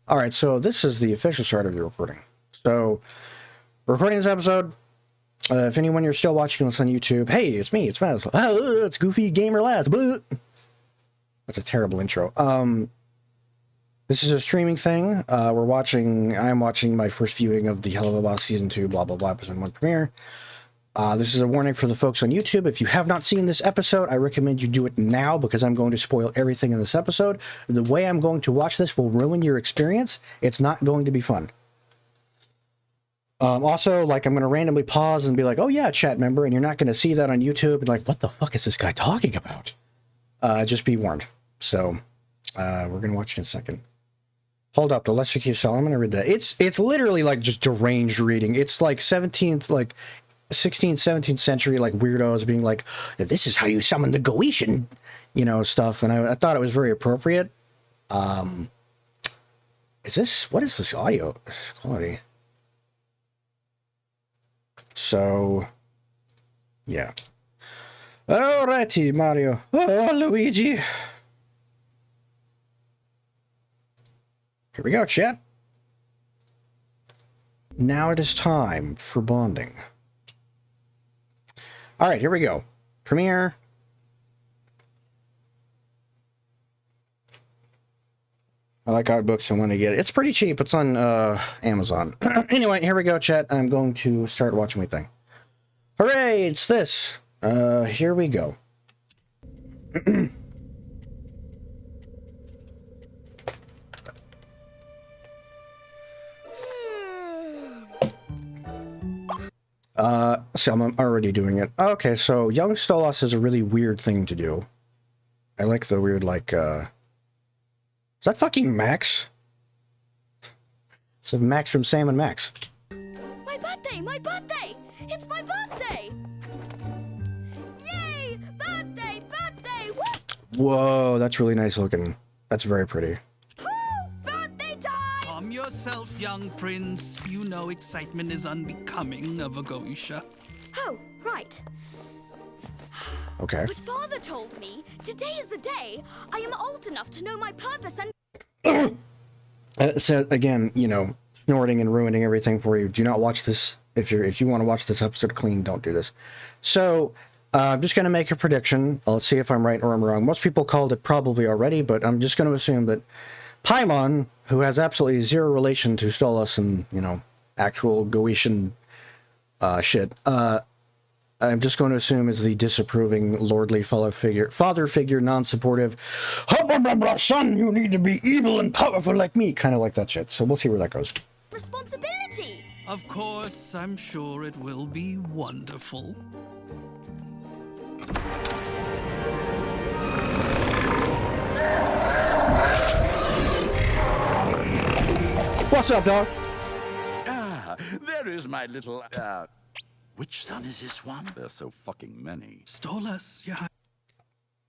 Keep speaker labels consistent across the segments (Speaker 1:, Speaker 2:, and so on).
Speaker 1: All right, so this is the official start of the recording. So, we're recording this episode. If anyone you're still watching this on YouTube, hey, it's me, it's Maz. It's Goofy Gamer Laz. That's a terrible intro. This is a streaming thing. I'm watching my first viewing of the Helluva Season 2, blah, blah, blah, episode 1 premiere. This is a warning for the folks on YouTube. If you have not seen this episode, I recommend you do it now because I'm going to spoil everything in this episode. The way I'm going to watch this will ruin your experience. It's not going to be fun. Also, like, I'm going to randomly pause and be like, oh yeah, chat member, and you're not going to see that on YouTube and like, what the fuck is this guy talking about? Just be warned. So, we're going to watch it in a second. Hold up, the Lesser Key Cell, I'm going to read that. It's literally like just deranged reading. It's like 16th, 17th century, like, weirdos being like, this is how you summon the Goetian, stuff. And I thought it was very appropriate. What is this audio quality? So, yeah. Alrighty, Mario. Oh, Luigi. Here we go, chat. Now it is time for bonding. All right, here we go. Premiere. I like art books. I want to get it. It's pretty cheap. It's on Amazon. Anyway, here we go, chat. I'm going to start watching my thing. Hooray! It's this. Here we go. So I'm already doing it. Okay, so young Stolas is a really weird thing to do. I like the weird, like, is that fucking Max? It's Max from Sam and Max.
Speaker 2: My birthday! My birthday! It's my birthday! Yay! Birthday! Birthday! Woo!
Speaker 1: Whoa, that's really nice looking. That's very pretty.
Speaker 2: Birthday time!
Speaker 3: Calm yourself, young prince. You know excitement is unbecoming of a Goetia.
Speaker 2: Oh, right.
Speaker 1: Okay.
Speaker 2: But Father told me today is the day I am old enough to know my purpose and...
Speaker 1: So again, snorting and ruining everything for you. Do not watch this. If you want to watch this episode clean, don't do this. So I'm just going to make a prediction. Let's see if I'm right or I'm wrong. Most people called it probably already, but I'm just going to assume that Paimon, who has absolutely zero relation to Stolas and, actual Goetian shit, I'm just going to assume is the disapproving, lordly father figure, non-supportive, son, you need to be evil and powerful like me, kind of like that shit. So we'll see where that goes.
Speaker 2: Responsibility!
Speaker 3: Of course, I'm sure it will be wonderful.
Speaker 1: What's up, dog?
Speaker 4: Ah, there is my little, which son is this one? There's so fucking many.
Speaker 3: Stolas, yeah.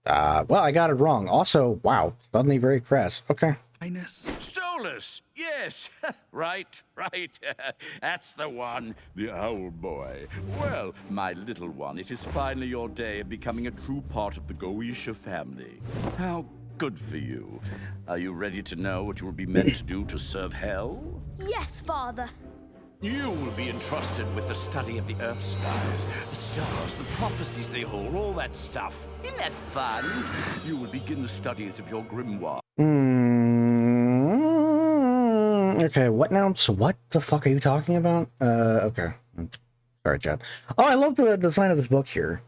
Speaker 1: Well, I got it wrong. Also, wow, suddenly very crass. Okay.
Speaker 3: Highness.
Speaker 4: Stolas, yes, right. That's the one, the owl boy. Well, my little one, it is finally your day of becoming a true part of the Goetia family. How good for you. Are you ready to know what you will be meant to do to serve hell?
Speaker 2: Yes, Father.
Speaker 4: You will be entrusted with the study of the earth skies, the stars, the prophecies they hold, all that stuff. Isn't that fun? You will begin the studies of your grimoire.
Speaker 1: Okay, what now? So what the fuck are you talking about? Okay. Sorry, Chad. Oh, I love the design of this book here.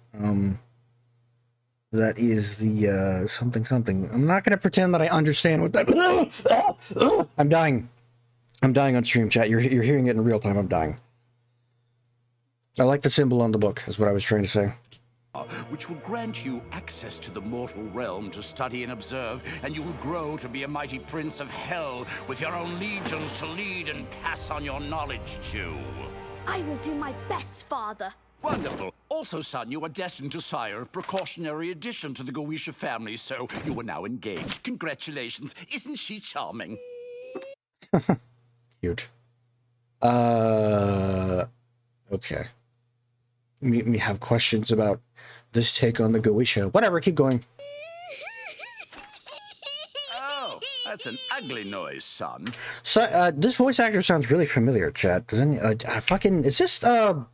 Speaker 1: That is the, something. I'm not gonna pretend that I understand what that... I'm dying. I'm dying on stream, chat. You're hearing it in real time. I'm dying. I like the symbol on the book, is what I was trying to say.
Speaker 4: Which will grant you access to the mortal realm to study and observe, and you will grow to be a mighty prince of hell with your own legions to lead and pass on your knowledge to.
Speaker 2: I will do my best, Father.
Speaker 4: Wonderful. Also, son, you are destined to sire a precautionary addition to the Goetia family, so you are now engaged. Congratulations. Isn't she charming?
Speaker 1: Cute. Okay. Me have questions about this take on the Goetia. Whatever, keep going.
Speaker 4: Oh, That's an ugly noise, son.
Speaker 1: So, this voice actor sounds really familiar, chat. Doesn't fucking... Is this, No.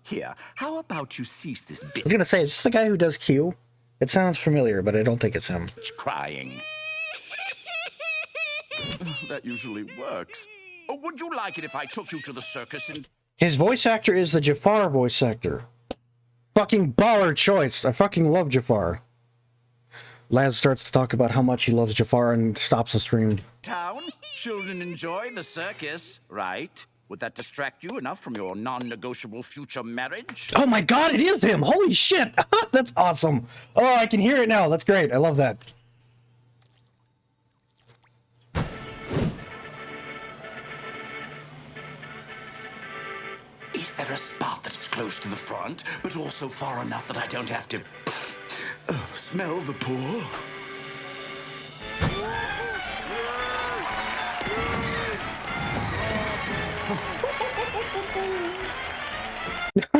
Speaker 4: Here, how about you cease this
Speaker 1: I was gonna say, is this the guy who does Q? It sounds familiar, but I don't think it's him.
Speaker 4: bitch crying? That usually works. Oh, would you like it if I took you to the circus and...
Speaker 1: His voice actor is the Jafar voice actor. Fucking baller choice. I fucking love Jafar. Laz starts to talk about how much he loves Jafar and stops the stream.
Speaker 4: Town? Children enjoy the circus, right? Would that distract you enough from your non-negotiable future marriage?
Speaker 1: Oh my god, it is him! Holy shit! That's awesome! Oh, I can hear it now. That's great. I love that.
Speaker 4: Is there a spot that's close to the front, but also far enough that I don't have to smell the pool?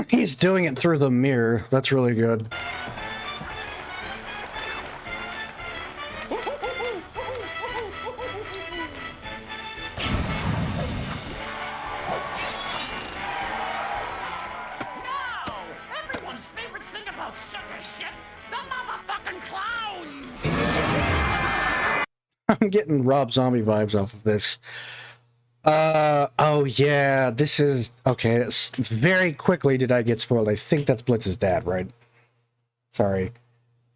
Speaker 1: He's doing it through the mirror. That's really good.
Speaker 4: Everyone's favorite thing about circus shit, the motherfucking clowns!
Speaker 1: I'm getting Rob Zombie vibes off of this. Oh yeah, this is... Okay, very quickly did I get spoiled. I think that's Blitz's dad, right? Sorry.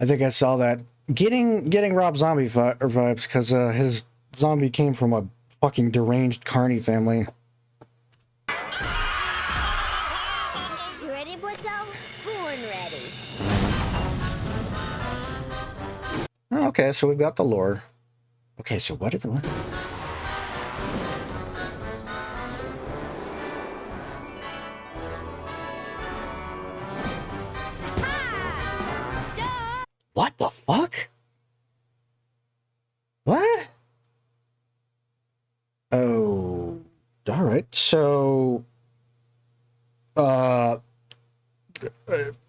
Speaker 1: I think I saw that. Getting Rob Zombie vibes, because his zombie came from a fucking deranged carny family.
Speaker 5: You ready, Blitzo? Born ready.
Speaker 1: Okay, so we've got the lore. Okay, so what did the... What the fuck? What? Oh, all right. So,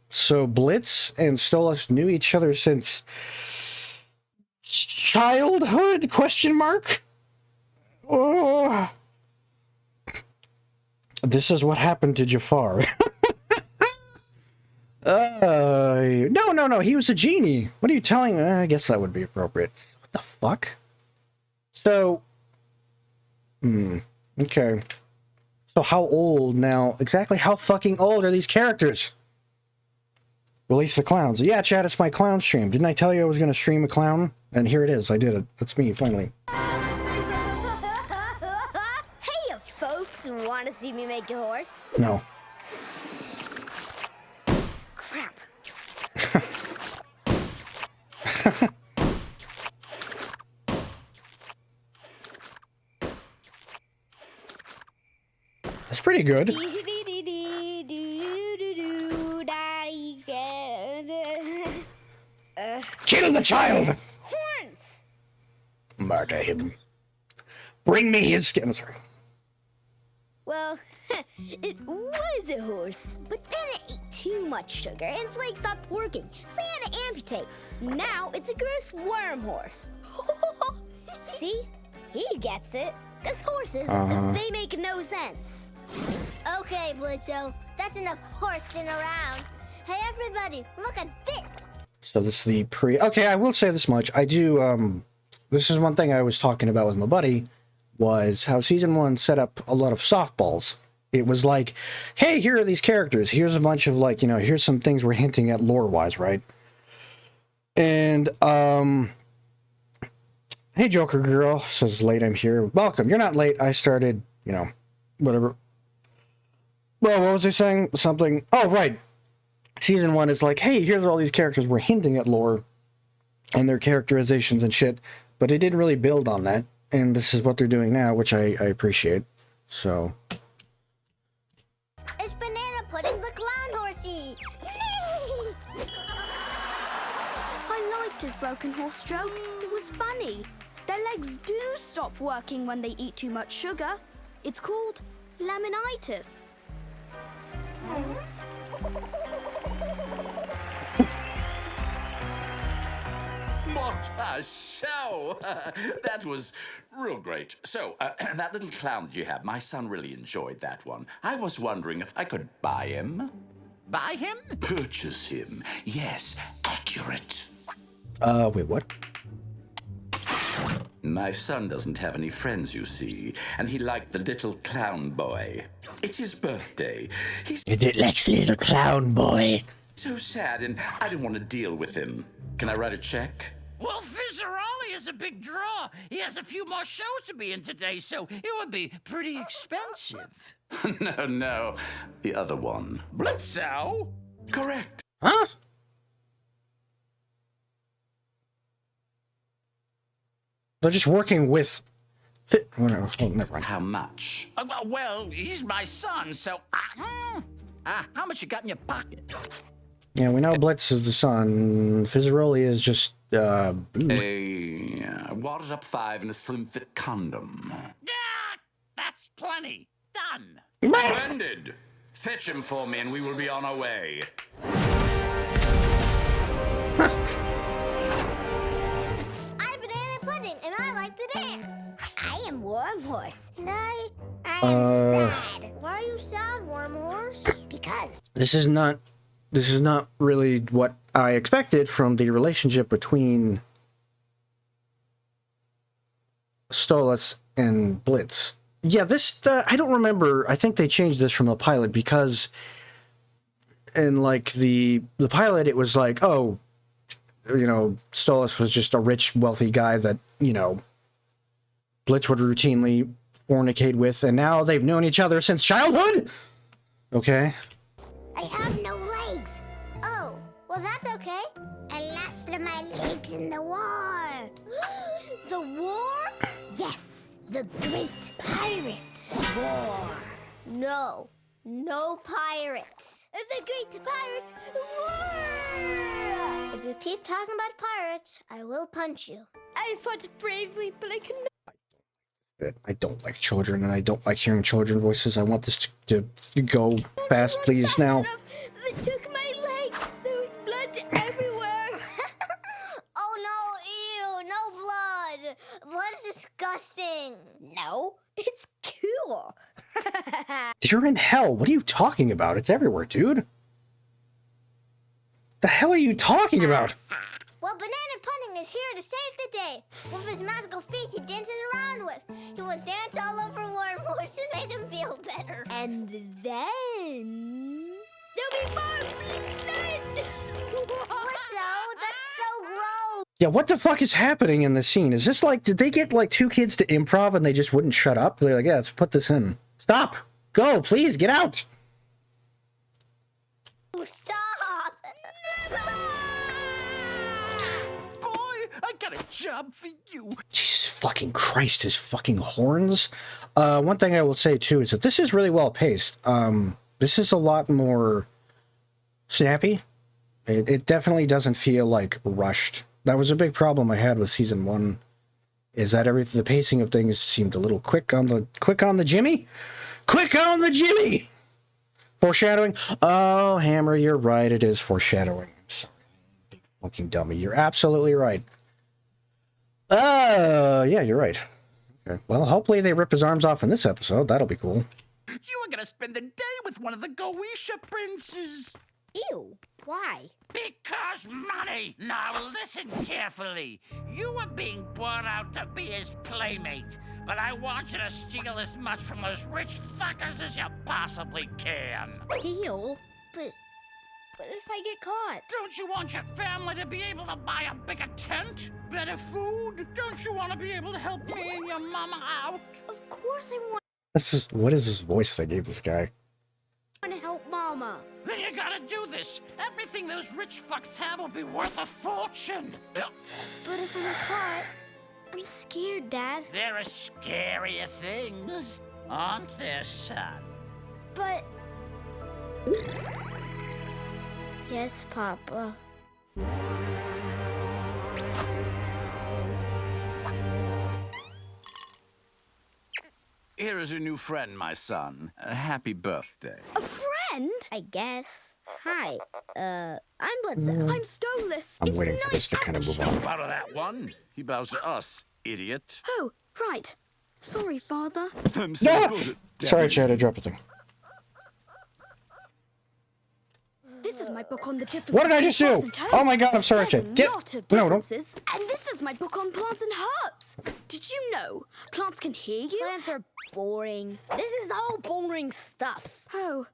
Speaker 1: so Blitz and Stolas knew each other since childhood? Question mark. Oh. This is what happened to Jafar. No, he was a genie. What are you telling me? I guess that would be appropriate. What the fuck? So, okay. So how old now? Exactly how fucking old are these characters? Release the clowns. Yeah, Chad, it's my clown stream. Didn't I tell you I was going to stream a clown? And here it is. I did it. That's me, finally.
Speaker 5: Hey, you folks, want to see me make a horse?
Speaker 1: No.
Speaker 5: Crap.
Speaker 1: That's pretty good. Kill the child!
Speaker 5: Horns!
Speaker 1: Murder him. Bring me his skin. I'm sorry.
Speaker 5: Well, it was a horse, but then it ate too much sugar and its legs stopped working, so they had to amputate. Now it's a gross worm horse. See? He gets it. Because horses, they make no sense. Okay, Blitzo, that's enough horsing around. Hey, everybody, look at this.
Speaker 1: So this is the pre... Okay, I will say this much. I do, this is one thing I was talking about with my buddy, was how Season 1 set up a lot of softballs. It was like, hey, here are these characters. Here's a bunch of, like, you know, here's some things we're hinting at lore-wise, right? And, hey, Joker Girl, says late, I'm here. Welcome. You're not late. I started, you know, whatever. Well, what was I saying? Something... Oh, right. Season 1 is like, hey, here's all these characters we're hinting at lore and their characterizations and shit, but it didn't really build on that, and this is what they're doing now, which I appreciate. So
Speaker 5: It's Banana Pudding the Clown Horsey.
Speaker 2: I liked his broken horse stroke. It was funny. Their legs do stop working when they eat too much sugar. It's called laminitis.
Speaker 4: What? So, that was real great. So, that little clown that you have, my son really enjoyed that one. I was wondering if I could buy him.
Speaker 6: Buy him?
Speaker 4: Purchase him. Yes, accurate.
Speaker 1: Wait, what?
Speaker 4: My son doesn't have any friends, you see, and he liked the little clown boy. It's his birthday. He's
Speaker 1: You did like the little clown boy.
Speaker 4: so sad, and I didn't want to deal with him. Can I write a check?
Speaker 6: Well, Fizzaroli is a big draw. He has a few more shows to be in today, so it would be pretty expensive.
Speaker 4: No, the other one.
Speaker 6: Blitzo?
Speaker 4: Correct.
Speaker 1: Huh? They're just working with... Whatever. Oh, never mind.
Speaker 4: How much?
Speaker 6: Well, he's my son, so... how much you got in your pocket?
Speaker 1: Yeah, we know Blitz is the son. Fizzaroli is just,
Speaker 4: A wadded up 5 and a slim fit condom.
Speaker 6: Yeah, that's plenty. Done.
Speaker 4: Splendid. Fetch him for me and we will be on our way.
Speaker 5: I'm Banana Pudding, and I like to dance. I am Wormhorse, and I am sad. Why are you sad, Wormhorse? Because.
Speaker 1: This is not really what I expected from the relationship between Stolas and Blitz. Yeah, this, I don't remember. I think they changed this from the pilot because in, like, the pilot, it was like, oh, you know, Stolas was just a rich, wealthy guy that, you know, Blitz would routinely fornicate with, and now they've known each other since childhood? Okay.
Speaker 5: I have no legs. Oh, well, that's okay. I lost my legs in the war. The war? Yes, the Great Pirate War. No pirates. The Great Pirate War! If you keep talking about pirates, I will punch you. I fought bravely, but I cannot.
Speaker 1: I don't like children, and I don't like hearing children voices. I want this to go fast, please, now.
Speaker 5: They took my legs. There was blood everywhere. Oh no, ew, no blood. Blood is disgusting. No, it's cool.
Speaker 1: You're in hell. What are you talking about? It's everywhere, dude. The hell are you talking about?
Speaker 5: Well, Banana Pudding is here to save the day. With his magical feet he dances around with. He will dance all over Wormhorse to make him feel better. And then... there'll be more blood! Blitzo, that's so gross!
Speaker 1: Yeah, what the fuck is happening in this scene? Is this like, did they get like 2 kids to improv and they just wouldn't shut up? They're like, yeah, let's put this in. Stop! Go, please, get out!
Speaker 5: Oh, stop!
Speaker 6: I got a job for you.
Speaker 1: Jesus fucking Christ, his fucking horns. One thing I will say, too, is that this is really well paced. This is a lot more snappy. It definitely doesn't feel, like, rushed. That was a big problem I had with Season 1, is that the pacing of things seemed a little quick on the Jimmy? Quick on the Jimmy! Foreshadowing. Oh, Hammer, you're right. It is foreshadowing. I'm sorry. Big fucking dummy. You're absolutely right. Yeah, you're right. Okay. Well, hopefully they rip his arms off in this episode. That'll be cool.
Speaker 6: You were gonna spend the day with one of the Goetia princes.
Speaker 5: Ew, why?
Speaker 6: Because money! Now listen carefully. You were being brought out to be his playmate, but I want you to steal as much from those rich fuckers as you possibly can.
Speaker 5: Deal? But if I get caught?
Speaker 6: Don't you want your family to be able to buy a bigger tent? Better food? Don't you want to be able to help me and your mama out?
Speaker 5: Of course I want
Speaker 1: What is this voice they gave this guy?
Speaker 5: to help Mama.
Speaker 6: Then you gotta do this. Everything those rich fucks have will be worth a fortune.
Speaker 5: But if I'm caught, I'm scared, Dad.
Speaker 6: There are scarier things, aren't there, son?
Speaker 5: But... Yes, Papa.
Speaker 4: Here is your new friend, my son. Happy birthday.
Speaker 5: A friend? I guess. Hi, I'm Blitzo.
Speaker 2: I'm Stoneless.
Speaker 1: I'm
Speaker 2: It's
Speaker 1: waiting for this to
Speaker 2: nice
Speaker 1: kind of move
Speaker 2: action.
Speaker 1: on.
Speaker 4: Stop out of that one. He bows to us, idiot.
Speaker 2: Oh, right. Sorry, Father.
Speaker 4: I'm so
Speaker 1: Yeah.
Speaker 4: good at
Speaker 1: Sorry, Chad, I dropped a thing.
Speaker 2: This is my book on the difference
Speaker 1: What did I
Speaker 2: between
Speaker 1: just do?
Speaker 2: frogs and
Speaker 1: Oh my
Speaker 2: herbs.
Speaker 1: God, I'm sorry,
Speaker 2: There's
Speaker 1: Chad.
Speaker 2: a
Speaker 1: Get-
Speaker 2: lot of
Speaker 1: No, don't.
Speaker 2: differences. And this is my book on plants and herbs. Did you know plants can hear you?
Speaker 5: Plants are boring. This is all boring stuff.
Speaker 2: Oh,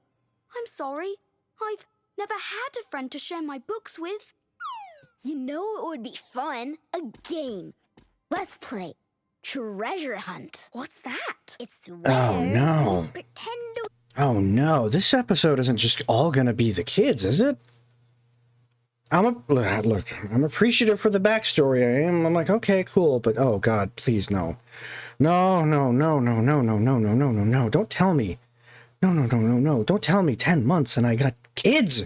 Speaker 2: I'm sorry. I've never had a friend to share my books with.
Speaker 5: You know it would be fun? A game. Let's play Treasure Hunt.
Speaker 2: What's that?
Speaker 5: It's where
Speaker 1: Oh, no.
Speaker 5: we pretend to...
Speaker 1: Oh no, this episode isn't just all gonna be the kids, is it? Look, I'm appreciative for the backstory. I'm like, okay, cool, but oh God, please no. No. Don't tell me. No. Don't tell me 10 months and I got kids.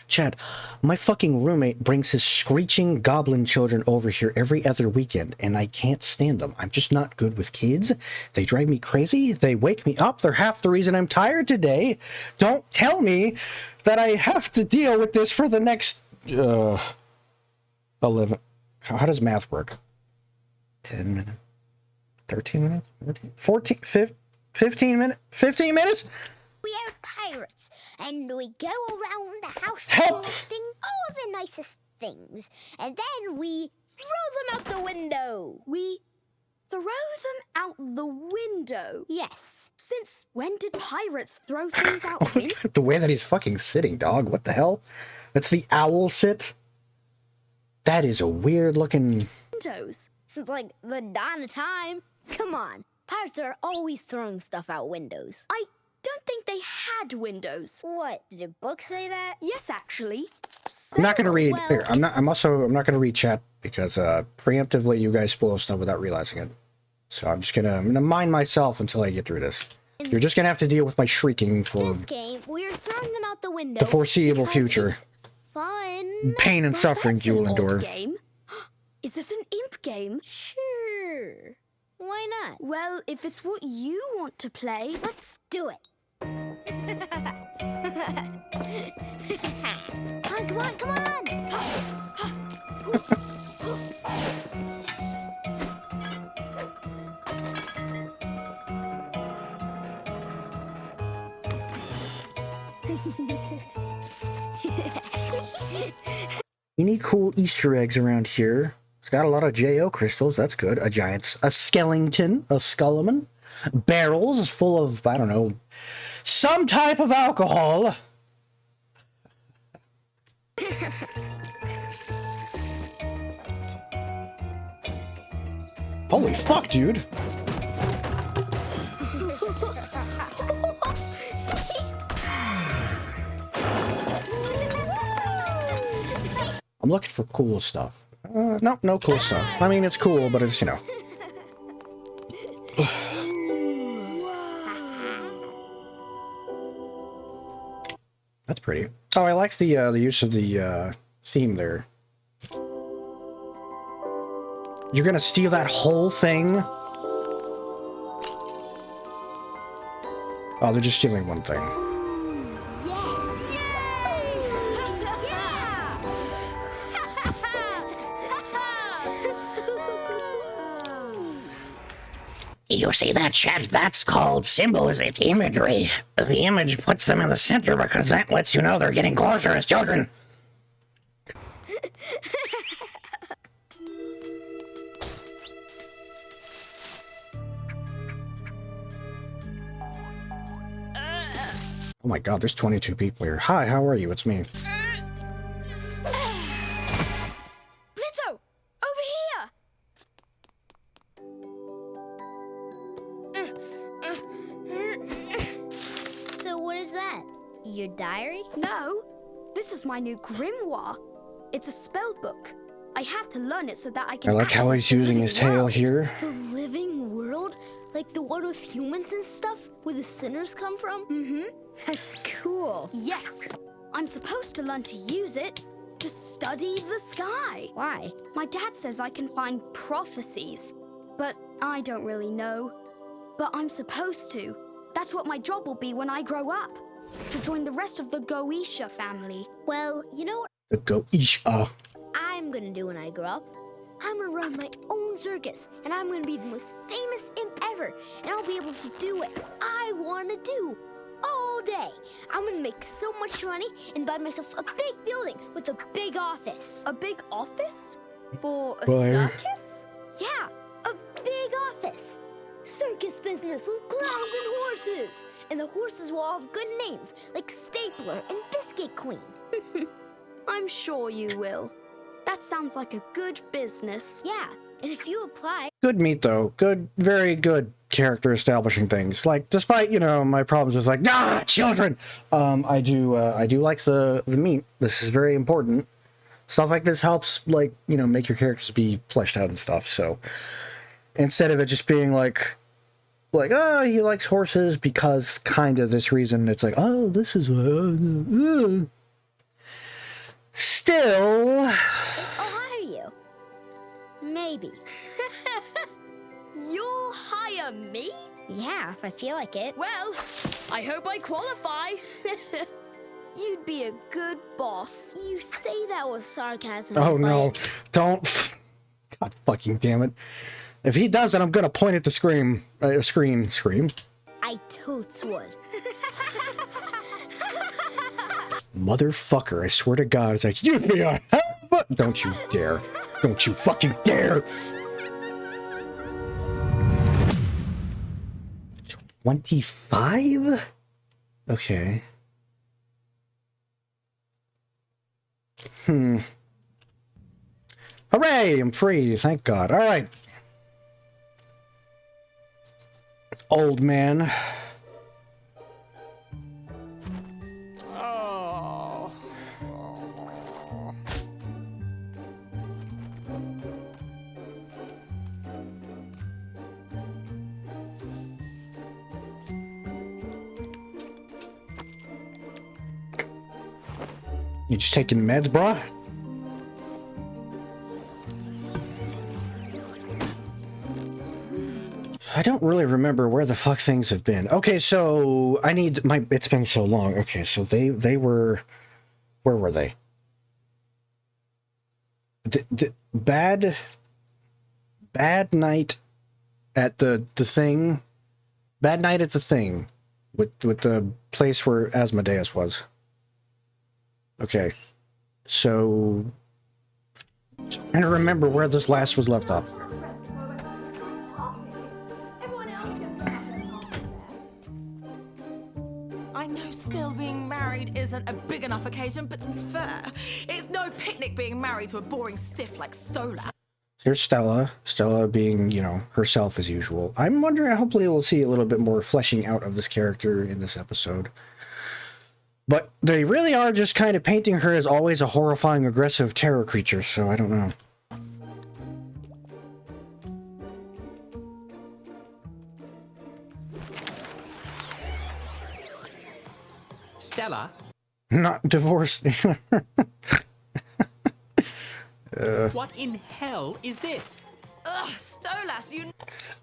Speaker 1: Chad, my fucking roommate brings his screeching goblin children over here every other weekend, and I can't stand them. I'm just not good with kids. They drive me crazy. They wake me up. They're half the reason I'm tired today. Don't tell me that I have to deal with this for the next 11. How does math work? 10 minutes? 13 minutes? 14? 15 minutes? 15 minutes?
Speaker 5: We are pirates, and we go around the house
Speaker 1: Help!
Speaker 5: collecting all the nicest things, and then we throw them out the window.
Speaker 2: We throw them out the window.
Speaker 5: Yes.
Speaker 2: Since when did pirates throw things out windows?
Speaker 1: The way that he's fucking sitting, dog. What the hell? That's the owl sit? That is a weird looking...
Speaker 5: Since, like, the dawn of time. Come on. Pirates are always throwing stuff out windows.
Speaker 2: I don't think they had windows.
Speaker 5: What? Did a book say that?
Speaker 2: Yes, actually.
Speaker 1: I'm not gonna read
Speaker 5: well-
Speaker 1: here. I'm not gonna read chat because preemptively you guys spoil stuff without realizing it. So I'm gonna mind myself until I get through this. You're just gonna have to deal with my shrieking for
Speaker 5: This game, we're throwing them out the window.
Speaker 1: the foreseeable
Speaker 5: because
Speaker 1: future.
Speaker 5: it's fun.
Speaker 1: Pain and
Speaker 2: Well,
Speaker 1: suffering
Speaker 2: that's
Speaker 1: you will
Speaker 2: an odd
Speaker 1: endure.
Speaker 2: game. Is this an imp game?
Speaker 5: Sure. Why not?
Speaker 2: Well, if it's what you want to play,
Speaker 5: Let's do it. Come on.
Speaker 1: Any cool Easter eggs around here? It's got a lot of JO crystals. That's good. A skeleton, a skullman, barrels full of, I don't know, some type of alcohol. Holy fuck, dude. I'm looking for cool stuff. No, no cool stuff. I mean, it's cool, but it's, you know. That's pretty. Oh, I like the use of the theme there. You're gonna steal that whole thing? Oh, they're just stealing one thing.
Speaker 7: You see that, Chet? That's called symbolism. It's imagery. The image puts them in the center because that lets you know they're getting closer as children.
Speaker 1: Oh my god, there's 22 people here. Hi, how are you? It's me.
Speaker 2: Blitzo, over here.
Speaker 5: So what is that? Your diary?
Speaker 2: No, this is my new grimoire. It's a spell book. I have to learn it so that I can.
Speaker 1: I like how
Speaker 2: access
Speaker 1: he's
Speaker 2: the
Speaker 1: using
Speaker 2: living
Speaker 1: his tail
Speaker 2: world.
Speaker 1: here.
Speaker 5: The living world? Like the one with humans and stuff? Where the sinners come from?
Speaker 2: Mm-hmm.
Speaker 5: That's cool.
Speaker 2: Yes, I'm supposed to learn to use it to study the sky.
Speaker 5: Why?
Speaker 2: My dad says I can find prophecies, but I don't really know. But I'm supposed to. That's what my job will be when I grow up. to join the rest of the Goetia family.
Speaker 5: Well, you know what
Speaker 1: The Goetia.
Speaker 5: I'm gonna do when I grow up? I'm gonna run my own circus, and I'm gonna be the most famous imp ever, and I'll be able to do what I wanna do all day. I'm gonna make so much money and buy myself a big building with a big office.
Speaker 2: A big office? For a
Speaker 1: Briar.
Speaker 2: circus?
Speaker 5: Yeah, a big office. Circus business with clowns and horses. And the horses will all have good names, like Stapler and Biscuit Queen.
Speaker 2: I'm sure you will. That sounds like a good business.
Speaker 5: Yeah, and if you apply,
Speaker 1: Good meat, though. Good, very good character establishing things. Like, despite, you know, my problems with, like, children, I do like the meat. This is very important. Stuff like this helps, like, you know, make your characters be fleshed out and stuff. So, instead of it just being like, oh, he likes horses because kind of this reason, it's like, oh, this is... Still...
Speaker 5: I'll hire you. Maybe.
Speaker 2: You'll hire me?
Speaker 5: Yeah, if I feel like it.
Speaker 2: Well, I hope I qualify. You'd be a good boss.
Speaker 5: You say that with sarcasm.
Speaker 1: Oh,
Speaker 5: but
Speaker 1: no. Don't... God fucking damn it. If he does it, I'm gonna point at the screen. Scream.
Speaker 5: I totes would.
Speaker 1: Motherfucker, I swear to God, it's like, you be a Helluva! Don't you dare. Don't you fucking dare! 25? Okay. Hooray! I'm free, thank God. Alright. Old man. You just taking meds, brah? I don't really remember where the fuck things have been. Okay, so I need my... It's been so long. Okay, so they were... Where were they? Bad night at the thing. Bad night at the thing. With the place where Asmodeus was. Okay. So... I'm trying to remember where this last was left off.
Speaker 8: I know still being married isn't a big enough occasion, but to be fair, it's no picnic being married to a boring stiff like Stola.
Speaker 1: Here's Stella. Stella being, you know, herself as usual. I'm wondering, hopefully we'll see a little bit more fleshing out of this character in this episode. But they really are just kind of painting her as always a horrifying, aggressive terror creature, so I don't know.
Speaker 9: Stella?
Speaker 1: Not divorced.
Speaker 9: What in hell is this?
Speaker 8: Ugh, Stolas, you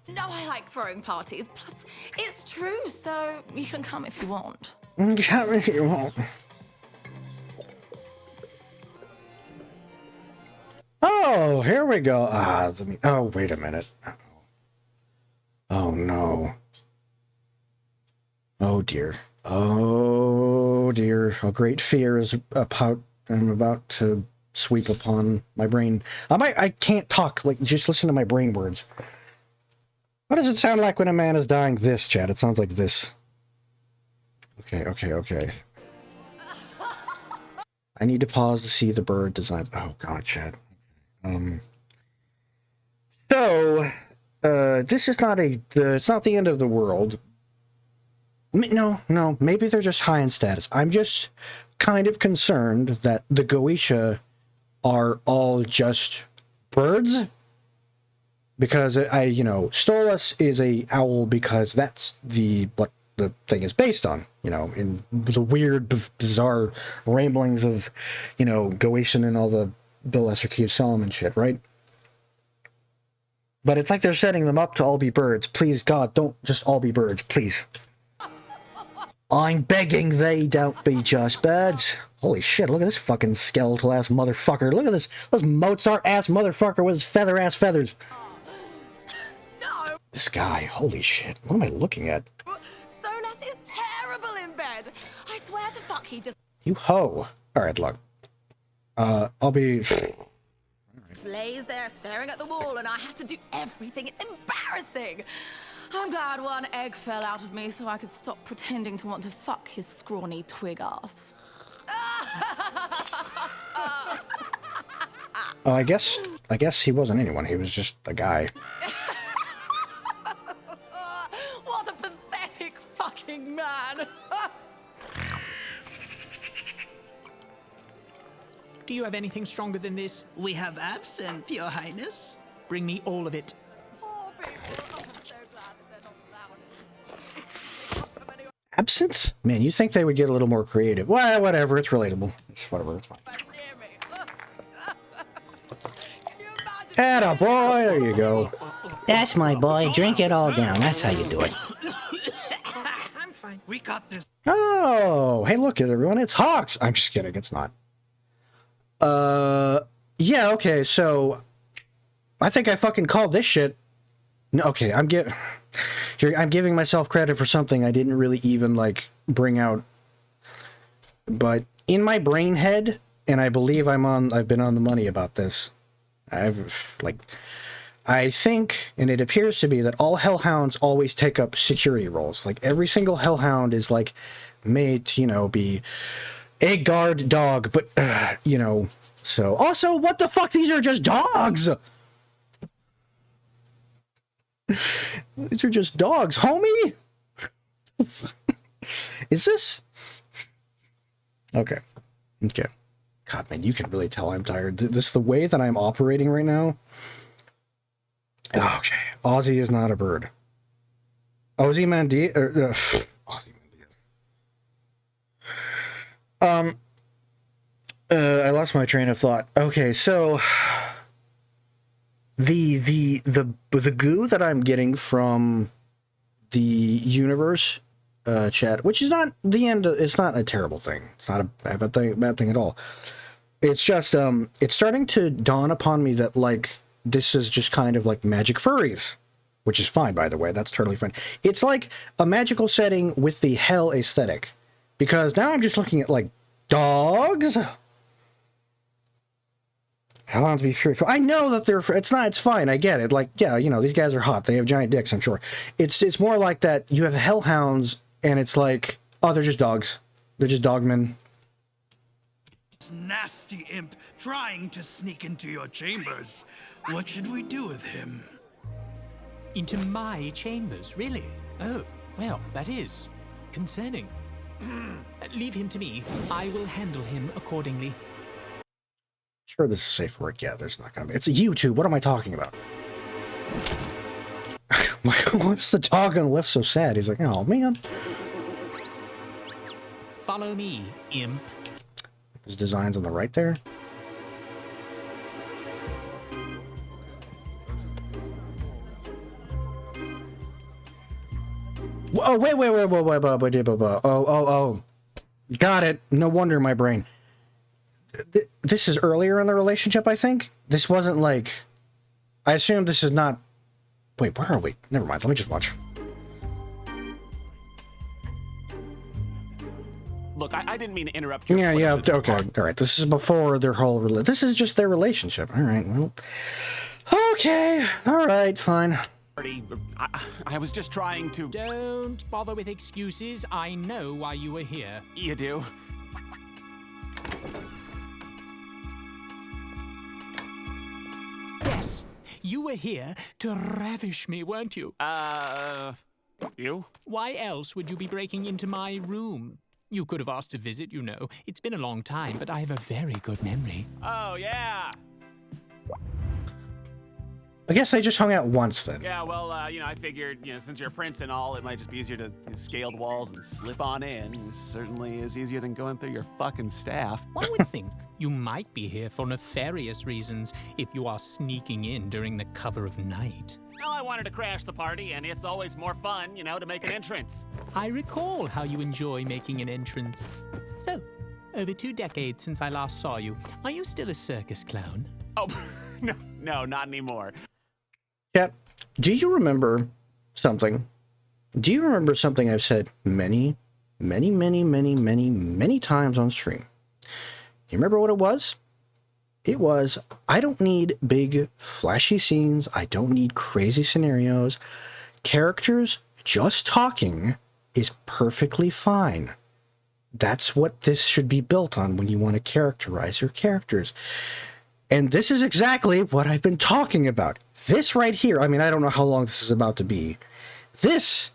Speaker 8: know I like throwing parties. Plus, it's true, so you can come if you want.
Speaker 1: Come if you want. Oh, here we go. Oh, wait a minute. Oh, no. Oh, dear. Oh, dear. A great fear is I'm about to sweep upon my brain. I can't talk. Like, just listen to my brain words. What does it sound like when a man is dying? This, Chad. It sounds like this. Okay. I need to pause to see the bird designs. Oh, God, Chad. This is not it's not the end of the world. No, maybe they're just high in status. I'm just kind of concerned that the Goetia are all just birds. Because Stolas is a owl because that's what the thing is based on, in the weird, bizarre ramblings of, Goetian and all the Lesser Key of Solomon shit, right? But it's like they're setting them up to all be birds. Please, God, don't just all be birds, please. I'm begging they don't be just birds. Holy shit, look at this fucking skeletal-ass motherfucker. Look at this Mozart-ass motherfucker with his feather-ass feathers.
Speaker 8: No!
Speaker 1: This guy, holy shit. What am I looking at?
Speaker 8: Stoneass is terrible in bed. I swear to fuck, he just
Speaker 1: You hoe. Alright, look. I'll be...
Speaker 8: lays there staring at the wall and I have to do everything. It's embarrassing. I'm glad one egg fell out of me so I could stop pretending to want to fuck his scrawny twig ass.
Speaker 1: Oh, I guess he wasn't anyone. He was just a guy.
Speaker 8: What a pathetic fucking man.
Speaker 9: Do you have anything stronger than this?
Speaker 3: We have absinthe, Your Highness.
Speaker 9: Bring me all of it.
Speaker 8: Poor people. I'm so glad that they're not allowed it.
Speaker 1: Absinthe? Man, you think they would get a little more creative. Well, whatever. It's relatable. It's whatever. It's fine. Atta boy. There you go.
Speaker 7: That's my boy. Drink it all down. That's how you do it.
Speaker 3: I'm fine. We got this.
Speaker 1: Oh, hey, look, everyone. It's Hawks. I'm just kidding. It's not. Yeah, okay, so I think I fucking called this shit. No, okay, I'm giving myself credit for something I didn't really even, like, bring out. But in my brain head, and I believe I've been on the money about this. I think, and it appears to be, that all hellhounds always take up security roles. Like, every single hellhound is, like, made to, you know, be a guard dog, but, you know, so... Also, what the fuck? These are just dogs! These are just dogs, homie! Is this... Okay. Okay. God, man, you can really tell I'm tired. The way that I'm operating right now... Okay. Ozzy is not a bird. Ozymandias... I lost my train of thought. Okay, so the goo that I'm getting from the universe chat, which is not the end. It's not a terrible thing. It's not a bad thing at all. It's just it's starting to dawn upon me that, like, this is just kind of like magic furries, which is fine, by the way. That's totally fine. It's like a magical setting with the hell aesthetic, because now I'm just looking at, like, dogs. Hellhounds be fearful. I know that it's fine. I get it. Like, yeah, you know, these guys are hot. They have giant dicks, I'm sure. It's more like that. You have hellhounds, and it's like, oh, they're just dogs. They're just dogmen.
Speaker 3: This nasty imp trying to sneak into your chambers. What should we do with him?
Speaker 9: Into my chambers, really? Oh, well, that is concerning. Leave him to me. I will handle him accordingly.
Speaker 1: Sure, this is safe work. Yeah, there's not gonna be. It's a YouTube. What am I talking about? What's the dog on the left so sad? He's like, oh man.
Speaker 9: Follow me, imp.
Speaker 1: There's designs on the right there. Oh, wait. Oh. Got it. No wonder my brain. This is earlier in the relationship, I think. This wasn't like... I assume this is not... Wait, where are we? Never mind, let me just watch.
Speaker 10: Look, I didn't mean to interrupt you.
Speaker 1: Yeah, okay. Alright, this is before their whole... This is just their relationship. Alright, well... Okay, alright, fine.
Speaker 10: I was just trying to...
Speaker 9: Don't bother with excuses. I know why you were here.
Speaker 10: You do?
Speaker 9: Yes, you were here to ravish me, weren't you?
Speaker 10: You?
Speaker 9: Why else would you be breaking into my room? You could have asked to visit, you know. It's been a long time, but I have a very good memory.
Speaker 10: Oh, yeah.
Speaker 1: I guess they just hung out once then.
Speaker 10: Yeah, well, you know, I figured, you know, since you're a prince and all, it might just be easier to scale the walls and slip on in. It certainly is easier than going through your fucking staff.
Speaker 9: One would think you might be here for nefarious reasons if you are sneaking in during the cover of night.
Speaker 10: Well, I wanted to crash the party, and it's always more fun, you know, to make an entrance.
Speaker 9: I recall how you enjoy making an entrance. So, over 2 decades since I last saw you, are you still a circus clown?
Speaker 10: Oh, no, not anymore.
Speaker 1: Chat, do you remember something? Do you remember something I've said many times on stream? You remember what it was? It was, I don't need big, flashy scenes. I don't need crazy scenarios. Characters just talking is perfectly fine. That's what this should be built on when you want to characterize your characters. And this is exactly what I've been talking about. This right here, I mean, I don't know how long this is about to be. This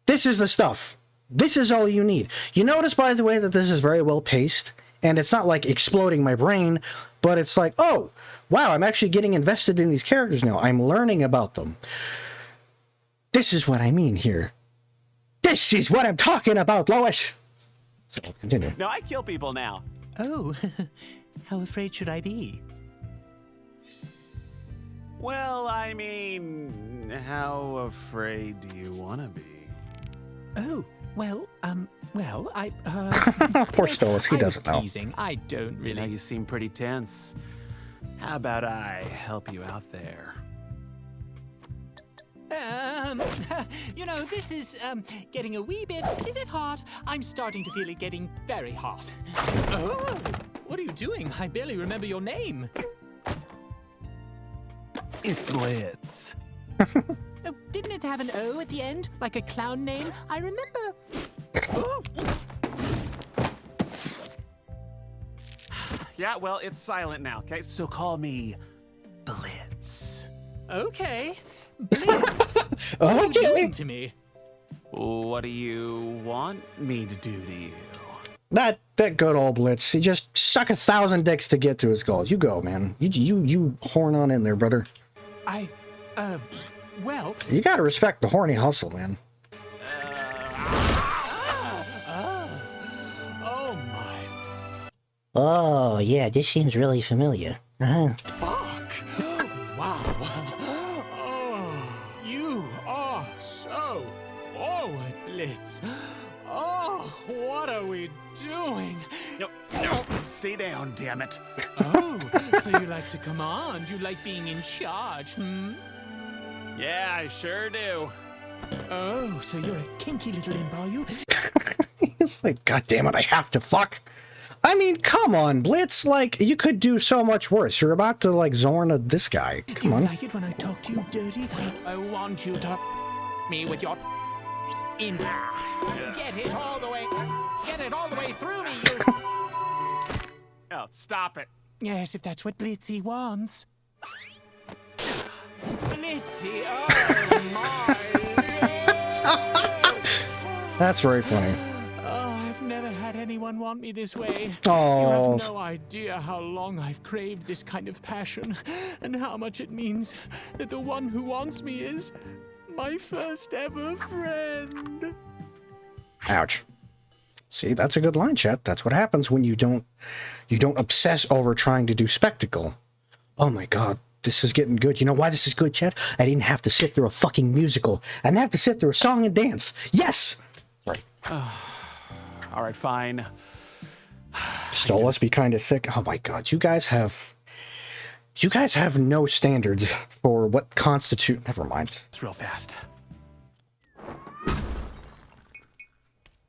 Speaker 1: is the stuff. This is all you need. You notice, by the way, that this is very well paced, and it's not like exploding my brain, but it's like, oh, wow, I'm actually getting invested in these characters now. I'm learning about them. This is what I mean here. This is what I'm talking about, Lois. So let's continue.
Speaker 10: No, I kill people now.
Speaker 9: Oh, how afraid should I be?
Speaker 10: Well, I mean, how afraid do you want to be?
Speaker 9: Oh, well, I,
Speaker 1: Poor Stolas, he doesn't know.
Speaker 9: Teasing. I don't
Speaker 10: You know,
Speaker 9: really.
Speaker 10: you seem pretty tense. How about I help you out there?
Speaker 9: You know, this is, getting a wee bit. Is it hot? I'm starting to feel it getting very hot. Oh, what are you doing? I barely remember your name.
Speaker 10: It's Blitz.
Speaker 9: Oh, didn't it have an O at the end, like a clown name? I remember. Oh.
Speaker 10: Yeah, well, it's silent now, okay? So call me Blitz.
Speaker 9: Okay, Blitz. What are you doing to me?
Speaker 10: What do you want me to do to you?
Speaker 1: That good old Blitz. He just suck 1,000 dicks to get to his goals. You go, man. You horn on in there, brother.
Speaker 9: Well.
Speaker 1: You gotta respect the horny hustle, man.
Speaker 9: Oh my.
Speaker 7: Oh, yeah, this seems really familiar.
Speaker 9: Fuck! Wow. Oh, you are so forward, Blitz. Oh, what are we doing?
Speaker 10: No, stay down, damn it.
Speaker 9: Oh, so you like to command? You like being in charge, hmm?
Speaker 10: Yeah, I sure do.
Speaker 9: Oh, so you're a kinky little imp, are you?
Speaker 1: It's like, God damn it, I have to fuck. I mean, come on, Blitz. Like, you could do so much worse. You're about to, like, Zorn this guy.
Speaker 9: Do
Speaker 1: Come
Speaker 9: you
Speaker 1: on.
Speaker 9: like it when I talk to you dirty? I want you to me with your imp. Get it all the way through me, you.
Speaker 10: Oh, stop it.
Speaker 9: Yes, if that's what Blitzy wants. Blitzy, oh my.
Speaker 1: That's very funny.
Speaker 9: Oh, I've never had anyone want me this way.
Speaker 1: Oh.
Speaker 9: You have no idea how long I've craved this kind of passion, and how much it means that the one who wants me is my first ever friend.
Speaker 1: Ouch. See, that's a good line, chat. That's what happens when you don't obsess over trying to do spectacle. Oh my god, this is getting good. You know why this is good, chat? I didn't have to sit through a fucking musical. I didn't have to sit through a song and dance. Yes! Sorry.
Speaker 10: All right, fine.
Speaker 1: Stolas be kind of thick. Oh my god, you guys have no standards for what constitute. Never mind.
Speaker 10: It's real fast.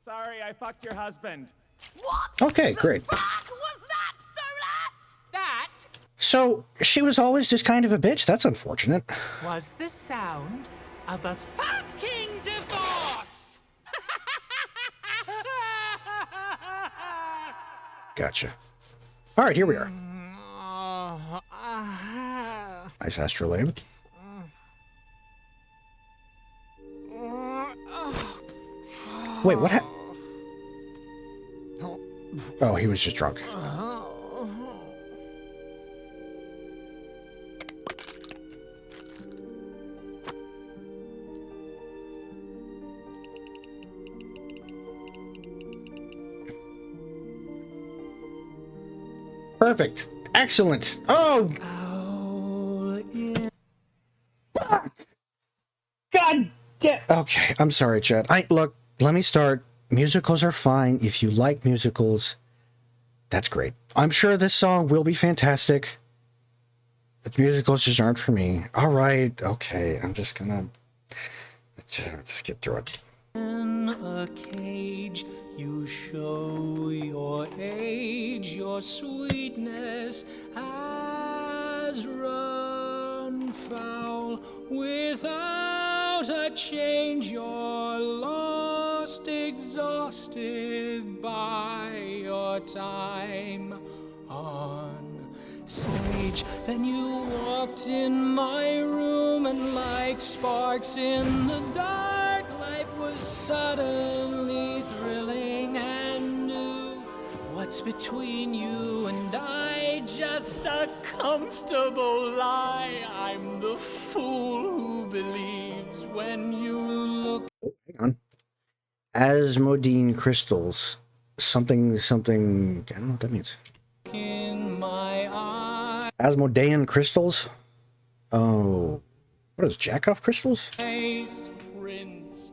Speaker 10: Sorry, I fucked your husband.
Speaker 8: What?
Speaker 1: Okay, great.
Speaker 8: Fuck was that, Stolas?
Speaker 9: That
Speaker 1: So she was always just kind of a bitch. That's unfortunate.
Speaker 9: was the sound of a fucking divorce.
Speaker 1: Gotcha. All right, here we are.
Speaker 9: Oh,
Speaker 1: Nice astrolabe. Wait, what happened? Oh, he was just drunk. Perfect. Excellent. Oh, God damn. Okay, I'm sorry, Chad. Look, let me start. Musicals are fine. If you like musicals, that's great. I'm sure this song will be fantastic. But musicals just aren't for me. All right, okay. I'm just gonna just get through it.
Speaker 9: In a cage, you show your age, your sweetness has run foul. Without a change, you're lost, exhausted by your time on stage. Then you walked in my room, and like sparks in the dark, life was suddenly thrilling and new. What's between you and I? Just a comfortable lie. I'm the fool who believes when you look.
Speaker 1: Hang on. Asmodine crystals. Something. I don't know what that means.
Speaker 9: In my eye.
Speaker 1: Asmodean crystals? Oh. What is Jackoff crystals?
Speaker 9: Prince,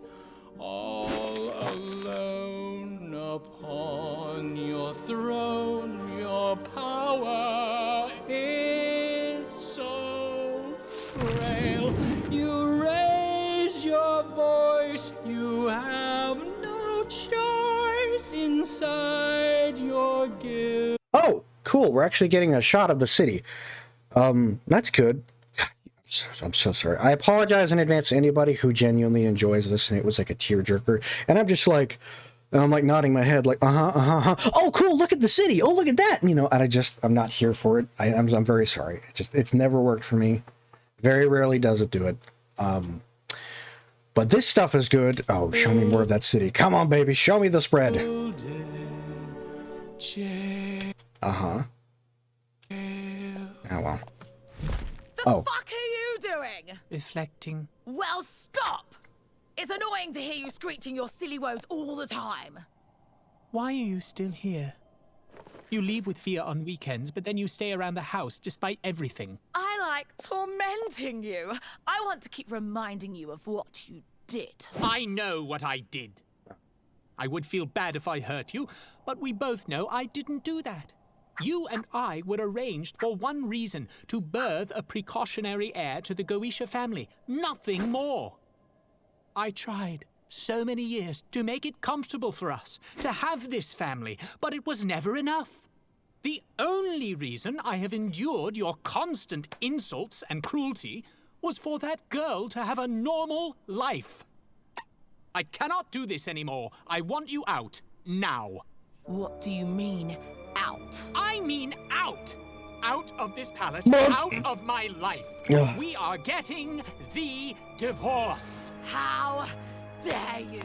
Speaker 9: all alone upon your throne, your power is so frail. You raise your voice, you have no choice inside your guilt.
Speaker 1: Oh, cool. We're actually getting a shot of the city. That's good. I'm so sorry. I apologize in advance to anybody who genuinely enjoys this, and it was like a tearjerker. And I'm just like, and I'm like nodding my head, like, oh, cool, look at the city. Oh, look at that. You know, and I'm not here for it. I'm very sorry. It's never worked for me. Very rarely does it do it. But this stuff is good. Oh, show me more of that city. Come on, baby. Show me the spread. Uh-huh. Oh, well.
Speaker 8: The fuck are you doing?
Speaker 9: Reflecting.
Speaker 8: Well, stop! It's annoying to hear you screeching your silly woes all the time.
Speaker 9: Why are you still here? You leave with Fia on weekends, but then you stay around the house despite everything.
Speaker 8: I like tormenting you. I want to keep reminding you of what you did.
Speaker 9: I know what I did. I would feel bad if I hurt you, but we both know I didn't do that. You and I were arranged for one reason, to birth a precautionary heir to the Goetia family. Nothing more. I tried so many years to make it comfortable for us, to have this family, but it was never enough. The only reason I have endured your constant insults and cruelty was for that girl to have a normal life. I cannot do this anymore. I want you out, now.
Speaker 8: What do you mean, out?
Speaker 9: I mean out! Out of this palace, out of my life. We are getting the divorce.
Speaker 8: How dare you?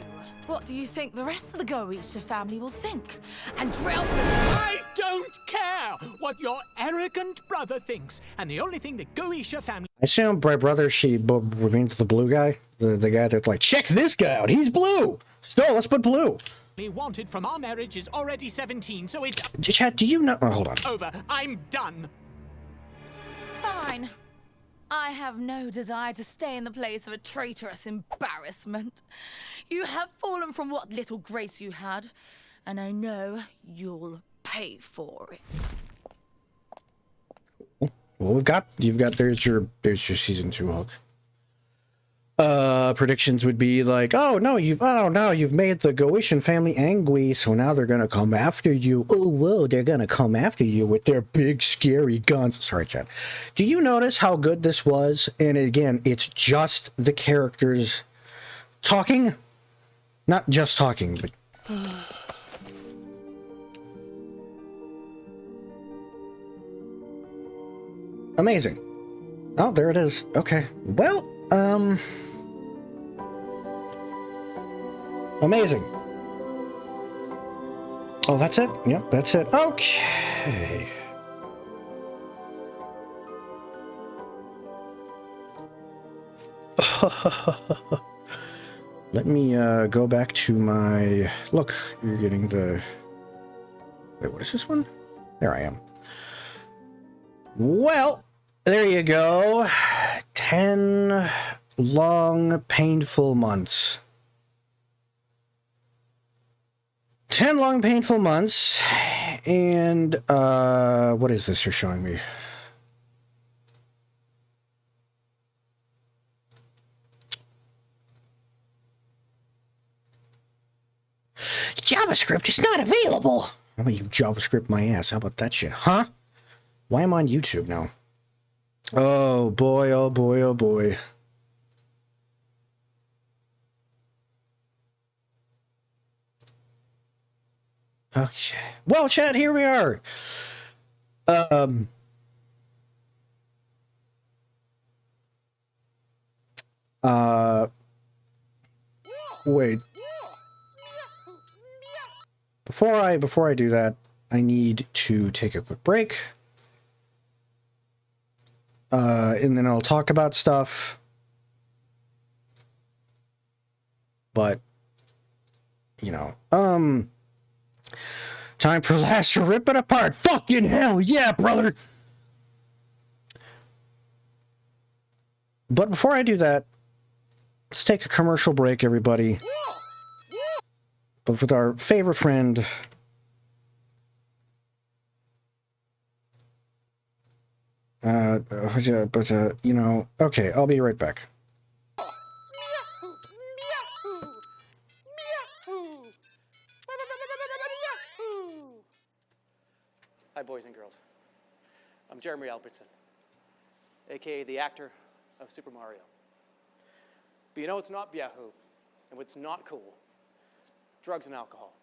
Speaker 8: What do you think the rest of the Goetia family will think? And Drelfus...
Speaker 9: I don't care what your arrogant brother thinks. And the only thing the Goetia family...
Speaker 1: I assume my brother, means the blue guy? The guy that's like, check this guy out, he's blue! Still, let's put blue.
Speaker 9: wanted from our marriage is already 17, so it's...
Speaker 1: Chad, do you know... Oh, hold on.
Speaker 9: Over. I'm done.
Speaker 8: Fine. I have no desire to stay in the place of a traitorous embarrassment. You have fallen from what little grace you had, and I know you'll pay for it.
Speaker 1: Well, there's your season 2 hook. Predictions would be like, oh no, you've made the Goetian family angry, so now they're gonna come after you. Oh whoa, they're gonna come after you with their big scary guns. Sorry, Chad. Do you notice how good this was? And again, it's just the characters talking, not just talking, but amazing. Oh, there it is. Okay. Well, amazing. Oh, that's it? Yep, that's it. Okay. Let me go back to my... Look, you're getting the... Wait, what is this one? There I am. Well, there you go. 10 long, painful months. 10 long, painful months. And, what is this you're showing me?
Speaker 7: JavaScript is not available.
Speaker 1: How about you JavaScript my ass? How about that shit? Huh? Why am I on YouTube now? Oh boy, oh boy, oh boy. Okay. Well, chat, here we are. Wait. Before I do that, I need to take a quick break. And then I'll talk about stuff. But, you know, time for Laz to rip it apart. Fucking hell, yeah, brother. But before I do that, let's take a commercial break, everybody. But with our favorite friend, you know, okay, I'll be right back.
Speaker 11: Hi, boys and girls. I'm Jeremy Albertson, aka the actor of Super Mario. But you know what's not Yahoo, and what's not cool? Drugs and alcohol.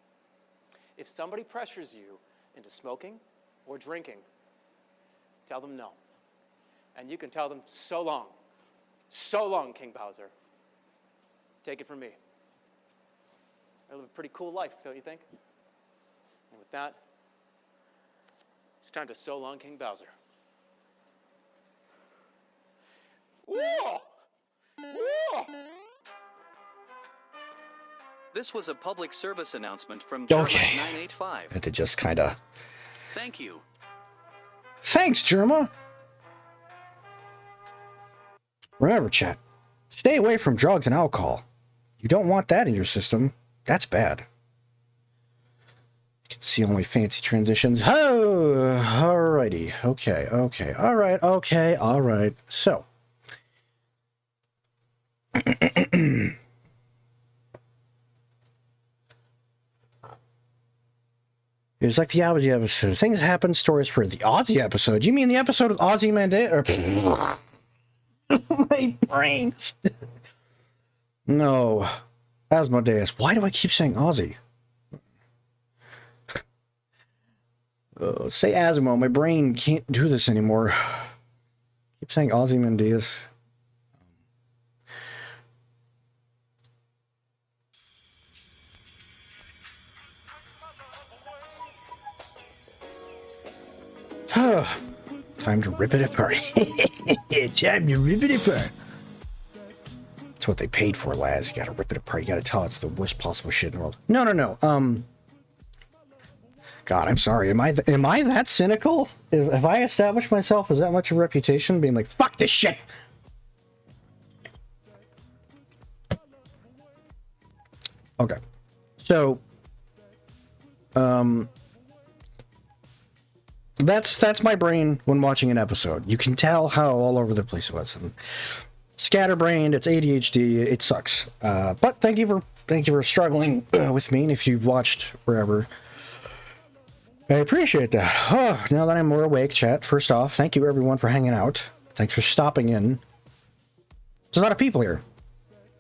Speaker 11: If somebody pressures you into smoking or drinking, tell them no. And you can tell them so long, King Bowser. Take it from me. I live a pretty cool life, don't you think? And with that, it's time to so long, King Bowser. Whoa! Whoa!
Speaker 12: This was a public service announcement from
Speaker 1: Okay.
Speaker 12: 985.
Speaker 1: I had to just kind of...
Speaker 12: Thank you.
Speaker 1: Thanks, Germa! Remember, chat, stay away from drugs and alcohol. You don't want that in your system. That's bad. You can see all my fancy transitions. Oh, alrighty. Okay, okay. Alright, okay, alright. So. It was like the Aussie episode. Things happen, stories for the Aussie episode. You mean the episode of Aussie Mandate? My brain. No. Asmodeus. Why do I keep saying Aussie? Say Asmo. My brain can't do this anymore. Keep saying Aussie Mandeus. Time to rip it apart. Time to rip it apart. That's what they paid for, Laz. You gotta rip it apart. You gotta tell it's the worst possible shit in the world. No, no, no. God, I'm sorry. Am I that cynical? If I established myself as that much of a reputation, being like, fuck this shit. Okay. So, that's my brain when watching an episode. You can tell how all over the place it was. And scatterbrained, it's ADHD, it sucks. But thank you for struggling with me, and if you've watched wherever, I appreciate that. Oh, now that I'm more awake, chat, first off, thank you everyone for hanging out. Thanks for stopping in. There's a lot of people here.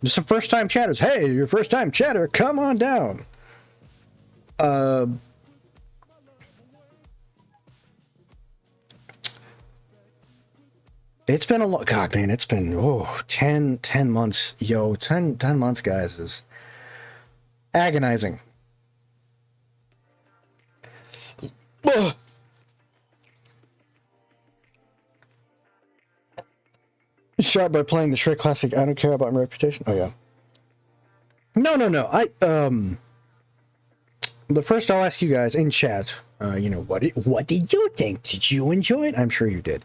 Speaker 1: There's some first-time chatters. Hey, you're a first-time chatter, come on down. It's been a long... God, man, it's been, 10 months. Yo, 10 months, guys, is agonizing. Ugh. Shot by playing the Shrek Classic. I don't care about my reputation. Oh, yeah. No. The first I'll ask you guys in chat, You know, what did you think? Did you enjoy it? I'm sure you did.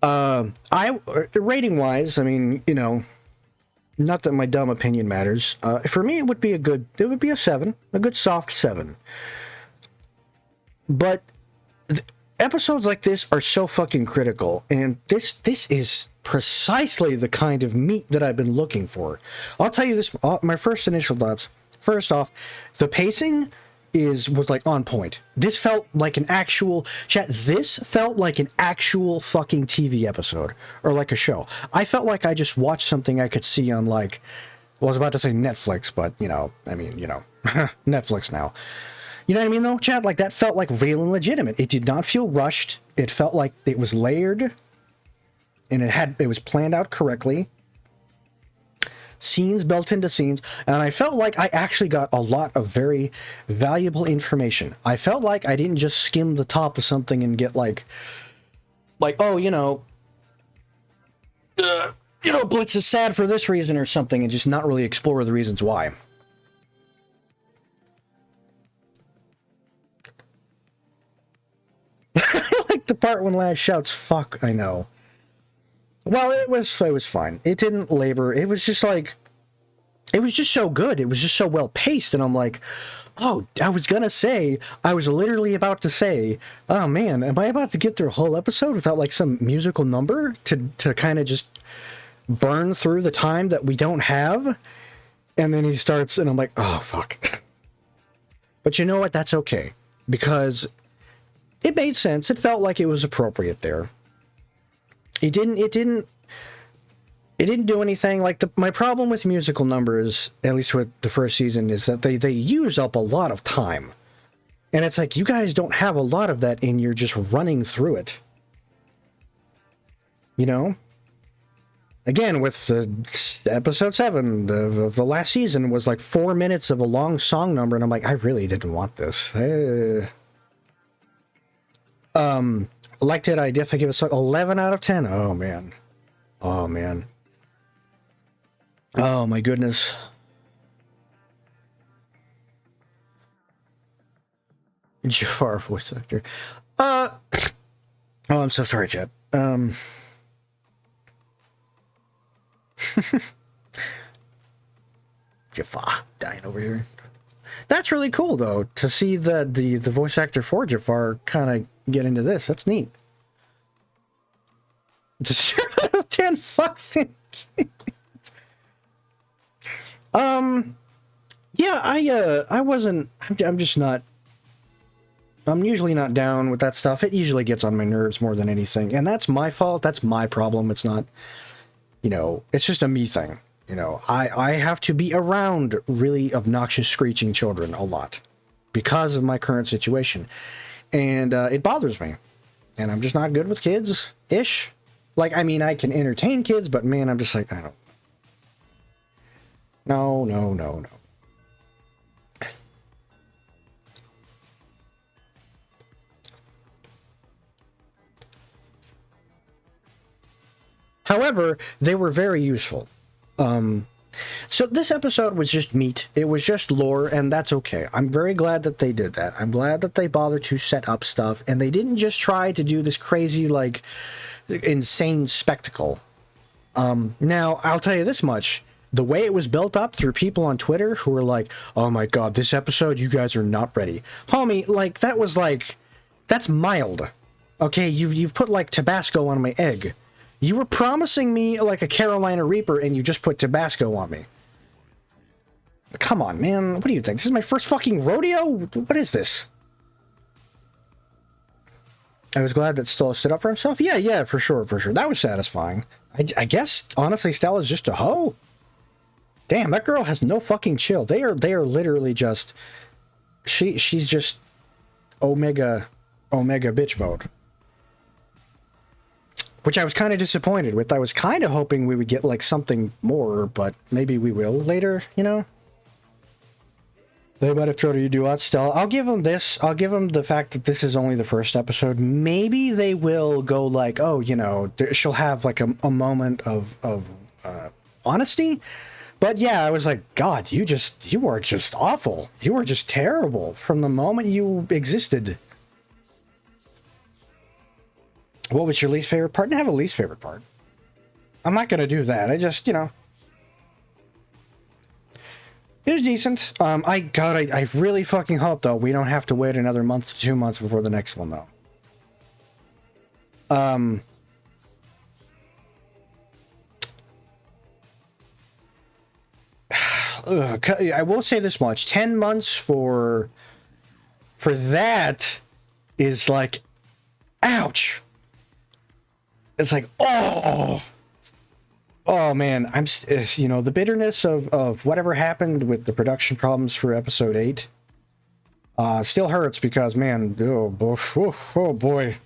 Speaker 1: Rating wise, I mean, you know, not that my dumb opinion matters. For me, it would be a 7, a good soft 7. But episodes like this are so fucking critical, and this is precisely the kind of meat that I've been looking for. I'll tell you this, my first initial thoughts. First off, the pacing was like on point. This felt like an actual this felt like an actual fucking TV episode or like a show. I felt like I just watched something I could see on, like, well, I was about to say Netflix, but you know, I mean, you know, Netflix now. You know what I mean, though, Chad? Like, that felt like real and legitimate. It did not feel rushed. It felt like it was layered, and it was planned out correctly. Scenes built into scenes, and I felt like I actually got a lot of very valuable information. I felt like I didn't just skim the top of something and get like, oh, you know, Blitz is sad for this reason or something, and just not really explore the reasons why. Like the part when Laz shouts, "Fuck," I know. Well, it was fine. It didn't labor. It was just like, it was just so good. It was just so well paced, and I'm like, oh, I was literally about to say, oh man, am I about to get through a whole episode without like some musical number to kind of just burn through the time that we don't have? And then he starts, and I'm like, oh fuck. But you know what? That's okay, because it made sense. It felt like it was appropriate there. It didn't do anything. Like, my problem with musical numbers, at least with the first season, is that they use up a lot of time. And it's like, you guys don't have a lot of that, and you're just running through it. You know? Again, with the episode 7 of the last season was like 4 minutes of a long song number, and I'm like, I really didn't want this. Liked it. I definitely give it 11 out of 10. Oh man. Oh man. Oh my goodness. Jafar voice actor. Oh, I'm so sorry, Chad. Jafar dying over here. That's really cool, though, to see the voice actor for Jafar kind of get into this. That's neat. Just 10 fucking kids. Yeah, I wasn't. I'm just not. I'm usually not down with that stuff. It usually gets on my nerves more than anything, and that's my fault. That's my problem. It's not. You know, it's just a me thing. You know, I have to be around really obnoxious screeching children a lot because of my current situation. And it bothers me. And I'm just not good with kids-ish. Like, I mean, I can entertain kids, but man, I'm just like, I don't. No. However, they were very useful. So this episode was just meat. It was just lore, and that's okay. I'm very glad that they did that. I'm glad that they bothered to set up stuff, and they didn't just try to do this crazy, like, insane spectacle. Now, I'll tell you this much. The way it was built up through people on Twitter who were like, oh my god, this episode, you guys are not ready. Homie, like, that was like, that's mild. Okay, you've put, like, Tabasco on my egg. You were promising me like a Carolina Reaper, and you just put Tabasco on me. Come on, man. What do you think? This is my first fucking rodeo? What is this? I was glad that Stella stood up for himself. Yeah, for sure. That was satisfying. I guess, honestly, Stella's just a hoe. Damn, that girl has no fucking chill. They are literally just... She's just... Omega bitch mode. Which I was kind of disappointed with. I was kind of hoping we would get, like, something more, but maybe we will later, you know? They might have tried to do that still. I'll give them this. I'll give them the fact that this is only the first episode. Maybe they will go, like, oh, you know, she'll have, like, a moment of honesty. But yeah, I was like, God, you are just awful. You were just terrible from the moment you existed. What was your least favorite part? I didn't have a least favorite part. I'm not going to do that. I just, you know. It was decent. I really fucking hope, though, we don't have to wait another month to 2 months before the next one, though. I will say this much. 10 months for that is like, ouch. It's like, oh man, you know, the bitterness of whatever happened with the production problems for episode 8 still hurts because, man, oh boy.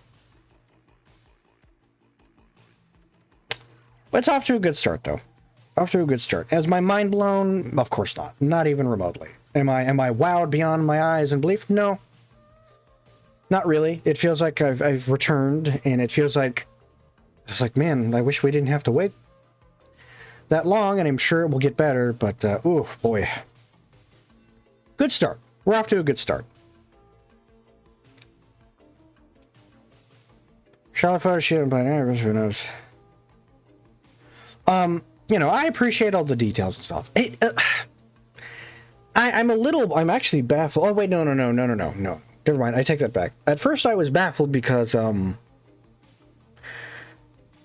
Speaker 1: But it's off to a good start, though. Off to a good start. Is my mind blown? Of course not. Not even remotely. Am I wowed beyond my eyes and belief? No. Not really. It feels like I've returned, and it feels like it's like, man, I wish we didn't have to wait that long, and I'm sure it will get better, but ooh, boy. Good start. We're off to a good start. Shall I photo shoot by who knows? You know, I appreciate all the details and stuff. I'm actually baffled. Oh, wait, no. Never mind, I take that back. At first, I was baffled because,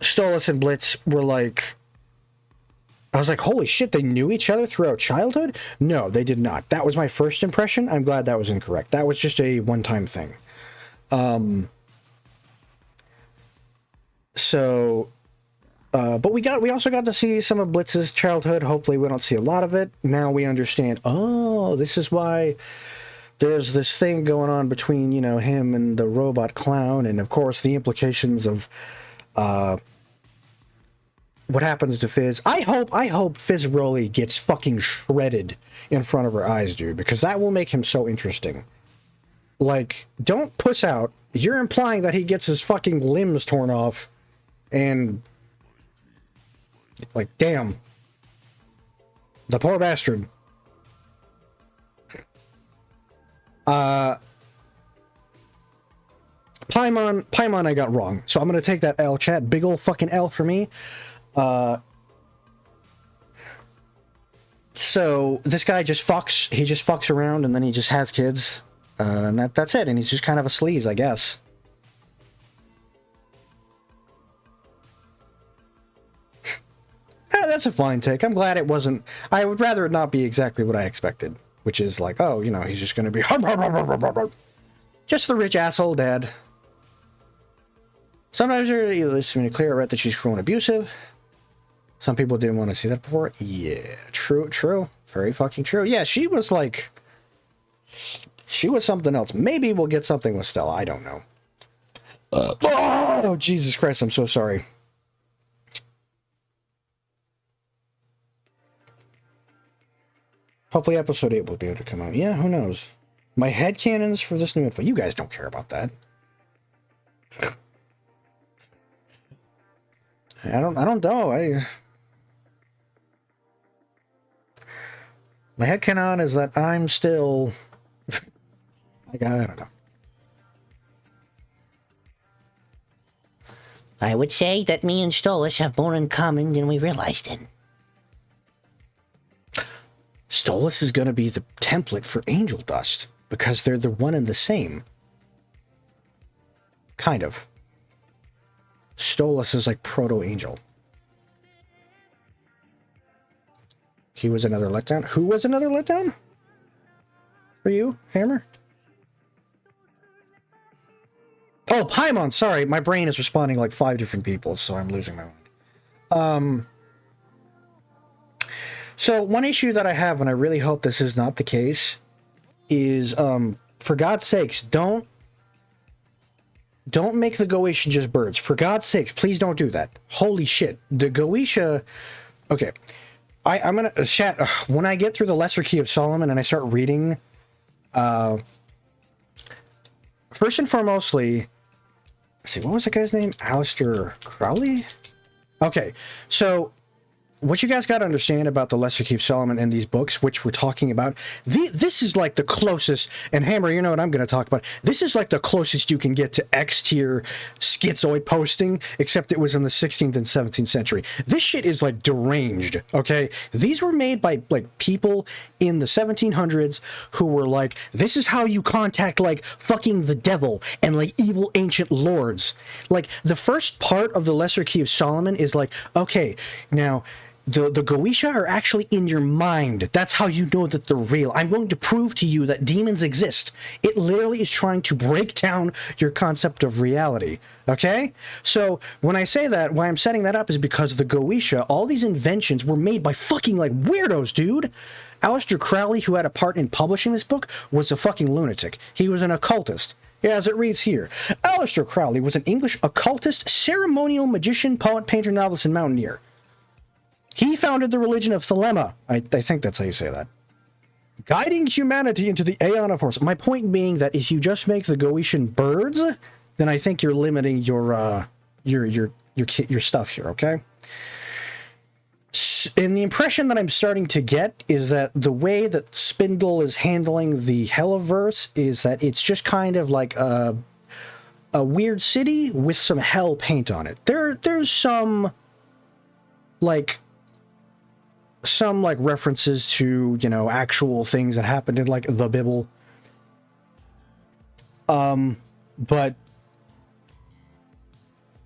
Speaker 1: Stolas and Blitz were like... I was like, holy shit, they knew each other throughout childhood? No, they did not. That was my first impression. I'm glad that was incorrect. That was just a one-time thing. But we also got to see some of Blitz's childhood. Hopefully we don't see a lot of it. Now we understand, oh, this is why there's this thing going on between, you know, him and the robot clown, and of course the implications of what happens to Fizz. I hope Fizz Rolly gets fucking shredded in front of our eyes, dude, because that will make him so interesting. Like, don't puss out. You're implying that he gets his fucking limbs torn off, and like, damn. The poor bastard. Paimon I got wrong. So I'm gonna take that L, chat. Big ol' fucking L for me. So this guy just fucks. He just fucks around and then he just has kids. And that's it. And he's just kind of a sleaze, I guess. That's a fine take. I'm glad it wasn't... I would rather it not be exactly what I expected. Which is like, oh, you know, he's just going to be... just the rich asshole dad. Sometimes it's clear right that she's cruel and abusive. Some people didn't want to see that before. Yeah, true. Very fucking true. Yeah, she was like... She was something else. Maybe we'll get something with Stella. I don't know. Oh, Jesus Christ, I'm so sorry. Hopefully episode 8 will be able to come out. Yeah, who knows? My headcanons for this new info. You guys don't care about that. I don't know. My headcanon is that I'm still... I don't know.
Speaker 7: I would say that me and Stolas have more in common than we realized it.
Speaker 1: Stolas is going to be the template for Angel Dust, because they're the one and the same. Kind of. Stolas is like Proto-Angel. He was another letdown? Who was another letdown? For you, Hammer? Oh, Paimon, sorry. My brain is responding like 5 different people, so I'm losing my mind. So one issue that I have, and I really hope this is not the case, is, for God's sakes, don't make the Goetia just birds. For God's sakes, please don't do that. Holy shit. The Goetia... Okay. I'm gonna... chat, when I get through the Lesser Key of Solomon and I start reading... first and foremostly... Let's see, what was the guy's name? Aleister Crowley? Okay, so... what you guys got to understand about the Lesser Keith Solomon and these books, which we're talking about, this is like the closest, and Hammer, you know what I'm going to talk about. This is like the closest you can get to X-tier schizoid posting, except it was in the 16th and 17th century. This shit is like deranged, okay? These were made by like people in the 1700s who were like, this is how you contact like fucking the devil and like evil ancient lords. Like the first part of the Lesser Key of Solomon is like, okay, now the Goetia are actually in your mind. That's how you know that they're real. I'm going to prove to you that demons exist. It literally is trying to break down your concept of reality. Okay? So when I say that, why I'm setting that up is because the Goetia, all these inventions were made by fucking like weirdos, dude. Aleister Crowley, who had a part in publishing this book, was a fucking lunatic. He was an occultist. Yeah, as it reads here. Aleister Crowley was an English occultist, ceremonial magician, poet, painter, novelist, and mountaineer. He founded the religion of Thelema. I think that's how you say that. Guiding humanity into the Aeon of Horse. My point being that if you just make the Goetian birds, then I think you're limiting your stuff here, okay? And the impression that I'm starting to get is that the way that Spindle is handling the Helluverse is that it's just kind of like a weird city with some hell paint on it. There's some references to, you know, actual things that happened in like the Bible. But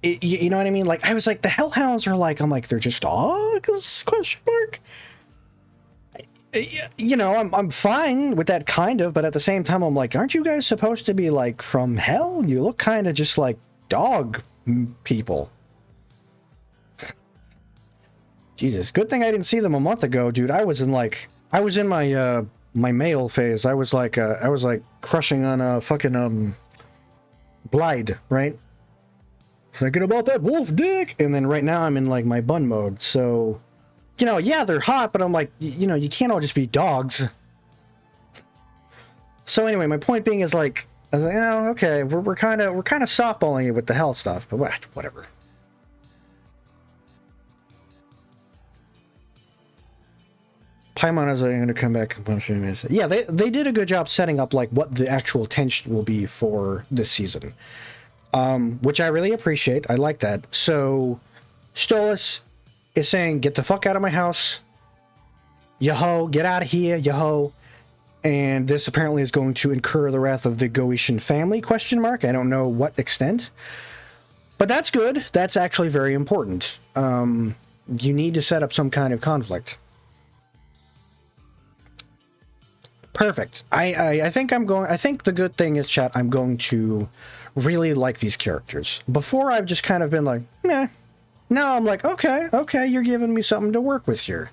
Speaker 1: you know what I mean? Like, I was like, the Hellhounds are like, I'm like, they're just dogs? Question mark. You know, I'm fine with that kind of, but at the same time, I'm like, aren't you guys supposed to be like from hell? You look kind of just like dog people. Jesus, good thing I didn't see them a month ago, dude. I was in my my male phase. I was like crushing on a fucking Blide, right? Thinking about that wolf dick, and then right now I'm in like my bun mode. So, you know, yeah, they're hot, but I'm like, you know, you can't all just be dogs. So anyway, my point being is like, I was like, oh, okay, we're kind of softballing it with the hell stuff, but whatever. Paimon is going to come back. Yeah, they did a good job setting up like what the actual tension will be for this season, which I really appreciate. I like that. So Stolas is saying, "Get the fuck out of my house, yo-ho! Get out of here, yo-ho!" And this apparently is going to incur the wrath of the Goetian family? Question mark. I don't know what extent, but that's good. That's actually very important. You need to set up some kind of conflict. Perfect. I think I think the good thing is, chat, I'm going to really like these characters. Before, I've just kind of been like, meh. Now I'm like, okay, you're giving me something to work with here.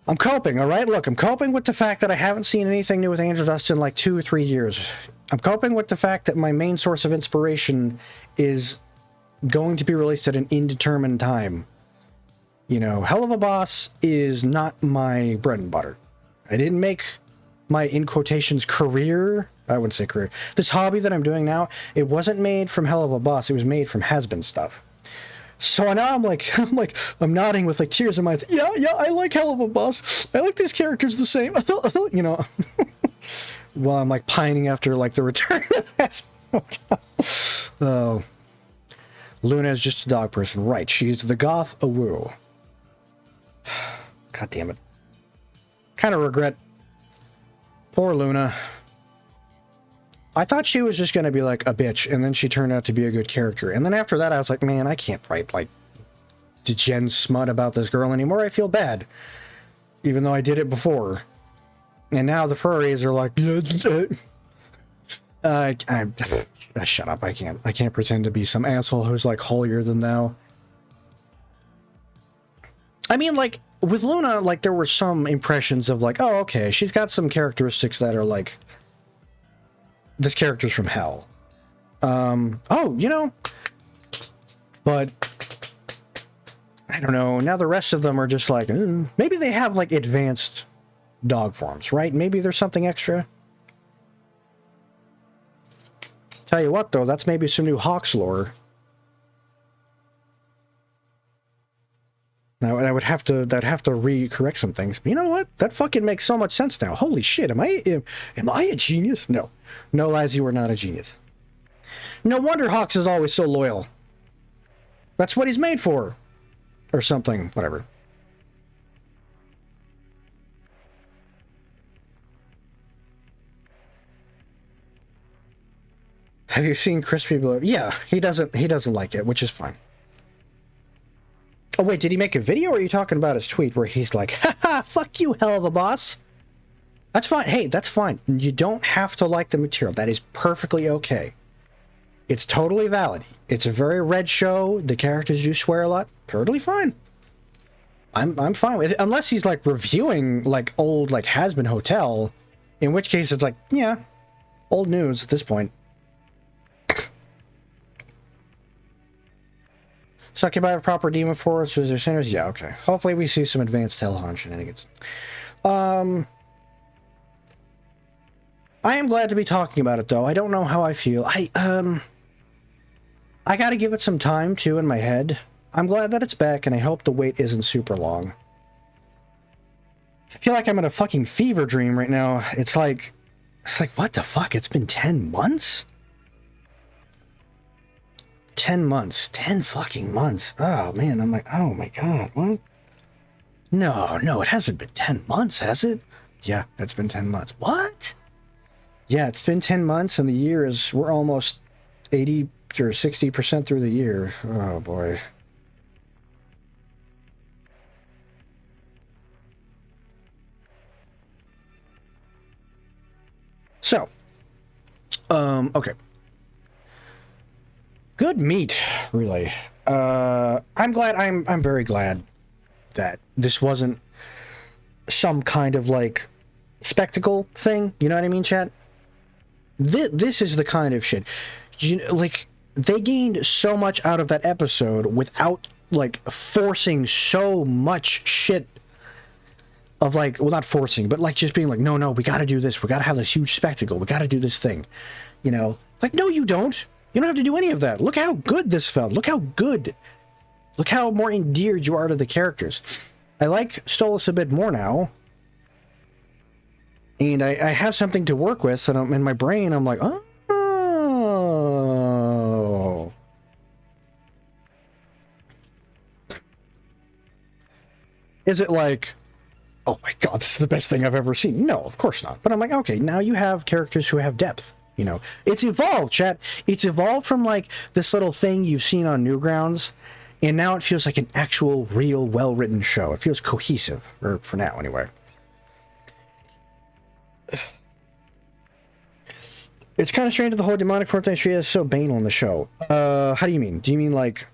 Speaker 1: I'm coping, alright? Look, I'm coping with the fact that I haven't seen anything new with Angel Dust in like 2 or 3 years. I'm coping with the fact that my main source of inspiration is going to be released at an indeterminate time. You know, Helluva Boss is not my bread and butter. I didn't make my, in quotations, career. I wouldn't say career. This hobby that I'm doing now, it wasn't made from Helluva Boss. It was made from has-been stuff. So now I'm nodding with like tears in my eyes. Yeah, I like Helluva Boss. I like these characters the same. You know, while I'm like pining after like the return of has-been. Oh, Luna is just a dog person, right? She's the goth awoo. God damn it. Kind of regret. Poor Luna. I thought she was just going to be like a bitch, and then she turned out to be a good character. And then after that, I was like, man, I can't write like degen smut about this girl anymore. I feel bad. Even though I did it before. And now the furries are like, shut up. I can't pretend to be some asshole who's like holier than thou. I mean, like, with Luna, like, there were some impressions of, like, oh, okay, she's got some characteristics that are, like, this character's from hell. Oh, you know, but, I don't know, now the rest of them are just like, maybe they have, like, advanced dog forms, right? Maybe there's something extra. Tell you what, though, that's maybe some new Hawks lore. Now I would have to re-correct some things. But you know what? That fucking makes so much sense now. Holy shit! Am I a genius? No, no, Laz, you are not a genius. No wonder Hawks is always so loyal. That's what he's made for, or something. Whatever. Have you seen Crispy Blue? Yeah, he doesn't like it, which is fine. Oh wait, did he make a video, or are you talking about his tweet where he's like, haha, fuck you, Helluva boss? That's fine. Hey, that's fine. You don't have to like the material. That is perfectly okay. It's totally valid. It's a very red show. The characters do swear a lot. Totally fine. I'm fine with it. Unless he's like reviewing like old like Has-Been Hotel, in which case it's like, yeah, old news at this point. Succubi have proper demon force as their centers? Yeah, okay. Hopefully we see some advanced Hellhound shenanigans. I am glad to be talking about it, though. I don't know how I feel. I gotta give it some time, too, in my head. I'm glad that it's back, and I hope the wait isn't super long. I feel like I'm in a fucking fever dream right now. It's like, what the fuck? It's been 10 months? 10 months. 10 fucking months. Oh, man. I'm like, oh my god. What? No, it hasn't been 10 months, has it? Yeah, it's been 10 months. What? Yeah, it's been 10 months, and the year is... We're almost 80 or 60% through the year. Oh, boy. So. Okay. Good meat, really. I'm glad, I'm very glad that this wasn't some kind of, like, spectacle thing. You know what I mean, chat? This is the kind of shit. You know, like, they gained so much out of that episode without, like, forcing so much shit of, like, well, not forcing, but, like, just being like, no, we gotta do this. We gotta have this huge spectacle. We gotta do this thing. You know? Like, no, you don't. You don't have to do any of that. Look how good this felt. Look how good. Look how more endeared you are to the characters. I like Stolas a bit more now. And I have something to work with, and I'm in my brain, I'm like, oh. Is it like, oh my god, this is the best thing I've ever seen? No, of course not. But I'm like, okay, now you have characters who have depth. You know, it's evolved, chat. It's evolved from, like, this little thing you've seen on Newgrounds, and now it feels like an actual, real, well-written show. It feels cohesive, or for now, anyway. It's kind of strange that the whole demonic Fortnite tree is so banal in the show. How do you mean? Do you mean, like,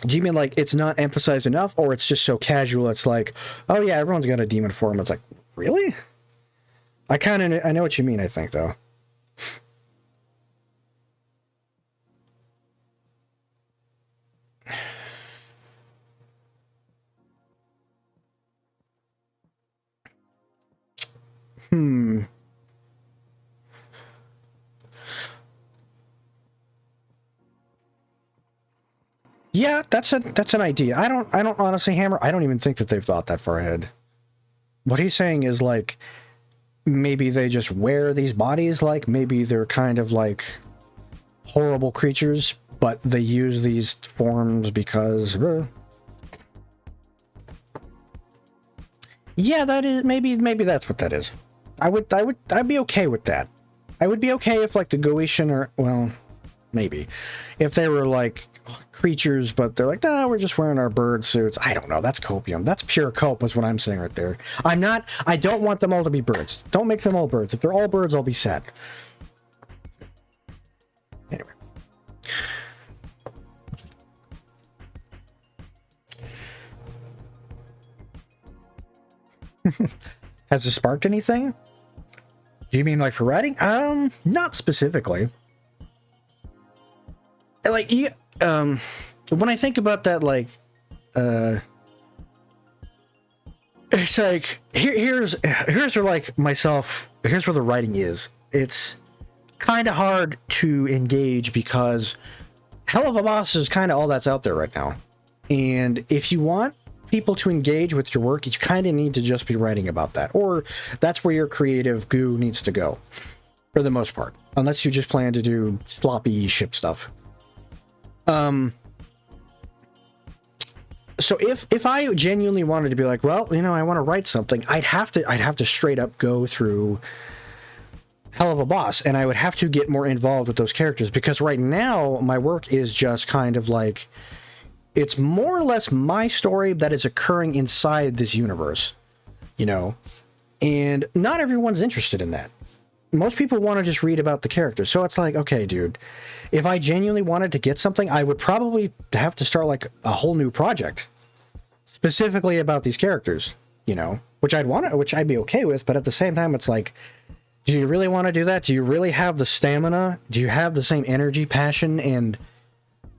Speaker 1: it's not emphasized enough, or it's just so casual, it's like, oh yeah, everyone's got a demon form. It's like, really? I know what you mean, I think, though. Yeah, that's an idea. I don't honestly, Hammer, I don't even think that they've thought that far ahead. What he's saying is, like, maybe they just wear these bodies, like, maybe they're kind of like horrible creatures, but they use these forms because yeah, that is maybe that's what that is. I'd be okay with that. I would be okay if, like, the Goetian, or, well, maybe if they were like creatures, but they're like, no, we're just wearing our bird suits. I don't know. That's copium. That's pure cope is what I'm saying right there. I don't want them all to be birds. Don't make them all birds. If they're all birds, I'll be sad. Anyway. Has it sparked anything? Do you mean, like, for writing? Not specifically. Like, when I think about that, like, it's like, here's where, like, here's where the writing is. It's kind of hard to engage because Helluva Boss is kind of all that's out there right now. And if you want people to engage with your work, you kind of need to just be writing about that. Or that's where your creative goo needs to go, for the most part. Unless you just plan to do sloppy ship stuff. So if I genuinely wanted to be like, well, you know, I want to write something, I'd have to straight up go through Helluva Boss, and I would have to get more involved with those characters, because right now my work is just kind of like, it's more or less my story that is occurring inside this universe, you know, and not everyone's interested in that. Most people want to just read about the characters. So it's like, okay, dude, if I genuinely wanted to get something, I would probably have to start like a whole new project specifically about these characters, you know, which I'd be okay with. But at the same time, it's like, do you really want to do that? Do you really have the stamina? Do you have the same energy, passion, and,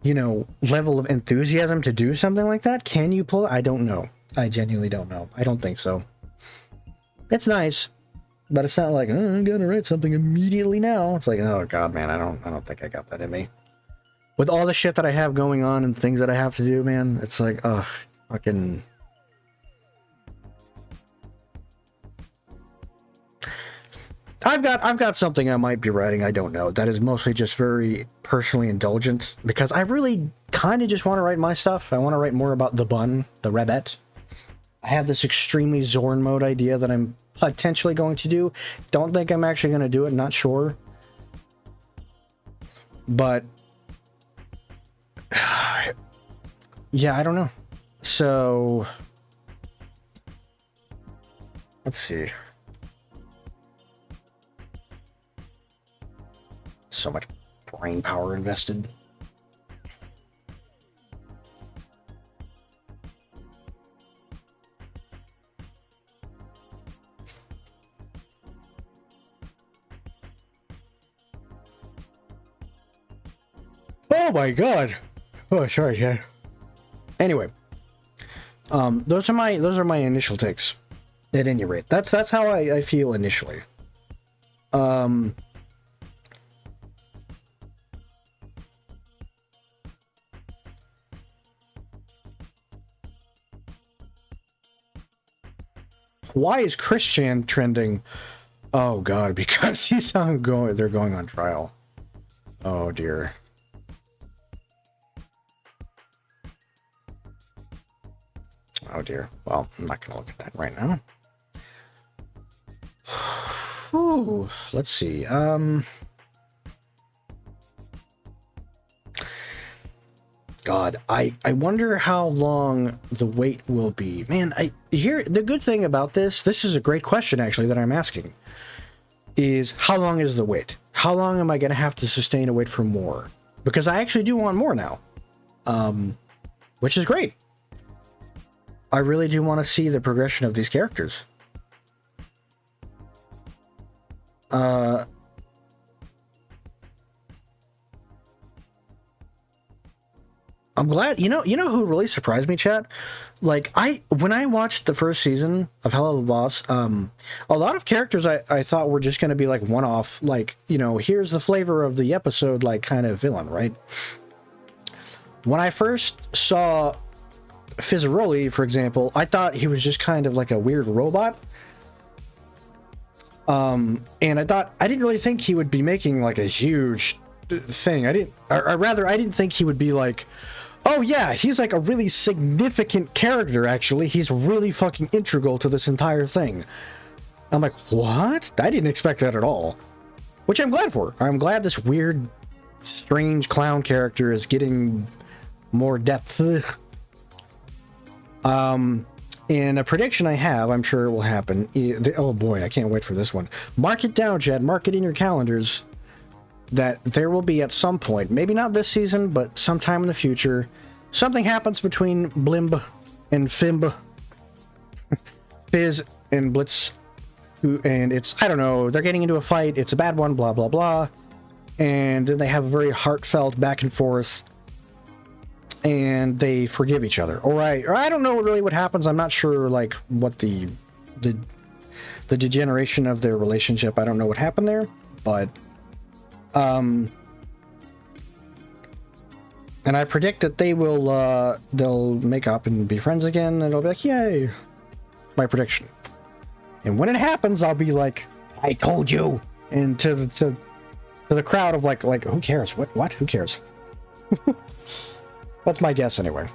Speaker 1: you know, level of enthusiasm to do something like that? Can you pull it? I don't know. I genuinely don't know. I don't think so. It's nice. But it's not like, oh, I'm gonna write something immediately now. It's like, oh god, man, I don't think I got that in me. With all the shit that I have going on and things that I have to do, man, it's like, ugh, fucking. I've got something I might be writing, I don't know, that is mostly just very personally indulgent, because I really kind of just want to write my stuff. I want to write more about the bun, the rabbit. I have this extremely Zorn mode idea that I'm potentially going to do. Don't think I'm actually going to do it, not sure. But yeah, I don't know. So let's see. So much brain power invested. Oh my god. Oh, sorry, Chad. Anyway, those are my initial takes. At any rate, that's how I feel initially. Why is Christian trending? Oh god, because he's on they're going on trial. Oh dear. Oh dear. Well, I'm not gonna look at that right now. Whew. Let's see. God, I wonder how long the wait will be. Man, the good thing about this is a great question actually that I'm asking, is how long is the wait? How long am I gonna have to sustain a wait for more? Because I actually do want more now. Which is great. I really do want to see the progression of these characters. I'm glad, you know who really surprised me, chat? Like, when I watched the first season of Helluva Boss, a lot of characters I thought were just going to be like one-off, like, you know, here's the flavor of the episode, like, kind of villain, right? When I first saw Fizzaroli, for example, I thought he was just kind of like a weird robot. And I didn't really think he would be making like a huge thing. I didn't think he would be like, oh yeah, he's like a really significant character, actually. He's really fucking integral to this entire thing. I'm like, what? I didn't expect that at all. Which I'm glad for. I'm glad this weird, strange clown character is getting more depth. And a prediction I have, I'm sure it will happen. Oh boy, I can't wait for this one. Mark it down, Chad. Mark it in your calendars. That there will be at some point, maybe not this season, but sometime in the future, something happens between Blimb and Fimb. Fizz and Blitz. And it's, I don't know, they're getting into a fight. It's a bad one, blah, blah, blah. And then they have a very heartfelt back and forth. And they forgive each other. Or I don't know really what happens. I'm not sure, like, what the degeneration of their relationship. I don't know what happened there. But And I predict that they'll make up and be friends again, and it'll be like, yay! My prediction. And when it happens, I'll be like, I told you! And to the crowd of like, who cares? What? Who cares? That's my guess anyway.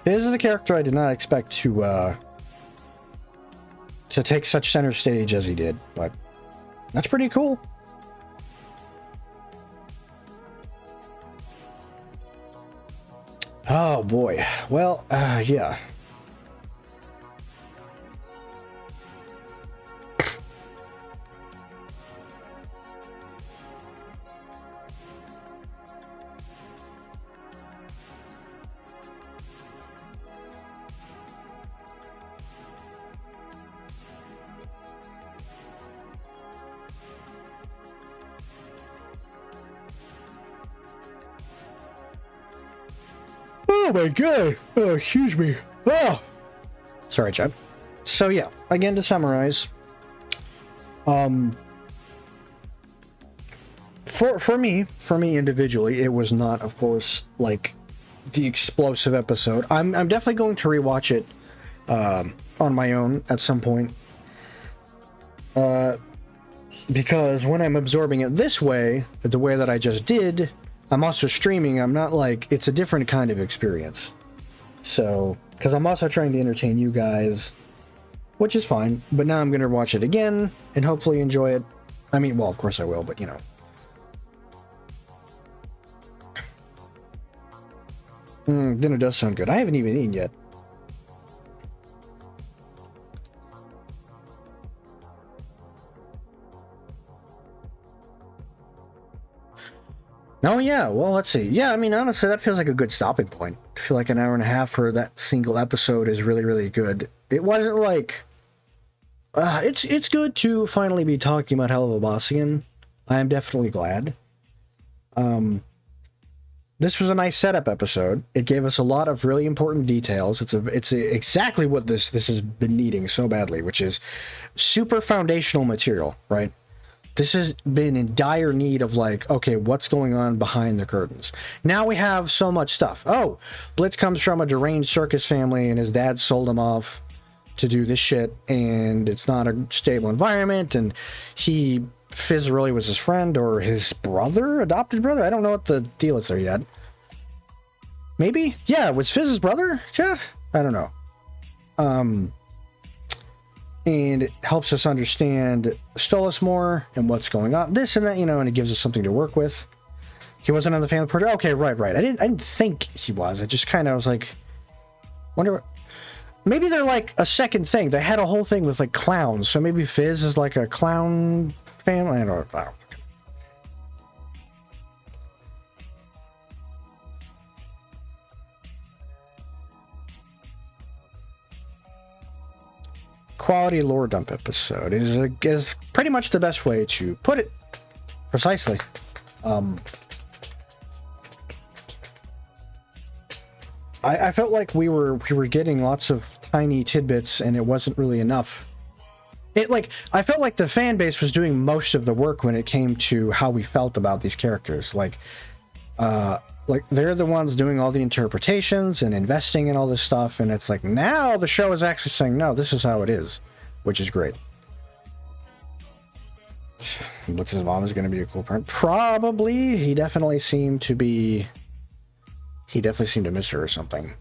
Speaker 1: This is a character I did not expect to take such center stage as he did, but that's pretty cool. Oh boy. Well, yeah. Oh my god! Oh, excuse me. Oh! Sorry, Chad. So yeah, again to summarize, for me individually, it was not, of course, like the explosive episode. I'm definitely going to rewatch it on my own at some point. Because when I'm absorbing it this way, the way that I just did, I'm also streaming. I'm not like, it's a different kind of experience. So, because I'm also trying to entertain you guys, which is fine. But now I'm going to watch it again and hopefully enjoy it. I mean, well, of course I will, but you know. Dinner does sound good. I haven't even eaten yet. Oh yeah, well let's see. Yeah, I mean honestly that feels like a good stopping point. I feel like an hour and a half for that single episode is really, really good. It wasn't like it's good to finally be talking about Helluva Boss again. I am definitely glad. This was a nice setup episode. It gave us a lot of really important details. It's exactly what this has been needing so badly, which is super foundational material, right? This has been in dire need of like, okay, what's going on behind the curtains? Now we have so much stuff. Oh, Blitz comes from a deranged circus family and his dad sold him off to do this shit and it's not a stable environment and Fizz really was his friend or his brother, adopted brother? I don't know what the deal is there yet. Maybe? Yeah, was Fizz's brother, Chad? I don't know. And it helps us understand Stolas more and what's going on, this and that, you know, and it gives us something to work with. He wasn't on the family project. Okay, right. I didn't think he was. I just kind of was like, wonder what, maybe they're like a second thing. They had a whole thing with like clowns, so maybe Fizz is like a clown family. I don't know. Quality lore dump episode is pretty much the best way to put it. Precisely. I felt like we were getting lots of tiny tidbits and it wasn't really enough. I felt like the fan base was doing most of the work when it came to how we felt about these characters. Like they're the ones doing all the interpretations and investing in all this stuff, and it's like now the show is actually saying, no, this is how it is, which is great. Blitz's mom is going to be a cool parent. Probably. He definitely seemed to miss her or something.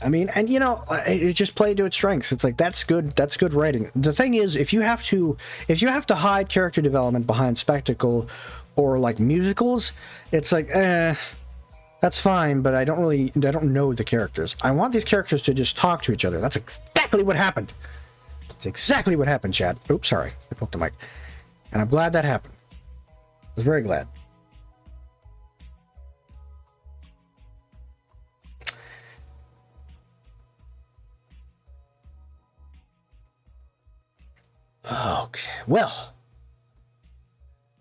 Speaker 1: I mean, and you know, it just played to its strengths. It's like that's good writing. The thing is, if you have to hide character development behind spectacle or like musicals, it's like that's fine, but I don't know the characters. I want these characters to just talk to each other. That's exactly what happened. It's exactly what happened, Chad. Oops, sorry. I poked the mic. And I'm glad that happened. I was very glad. Okay, well.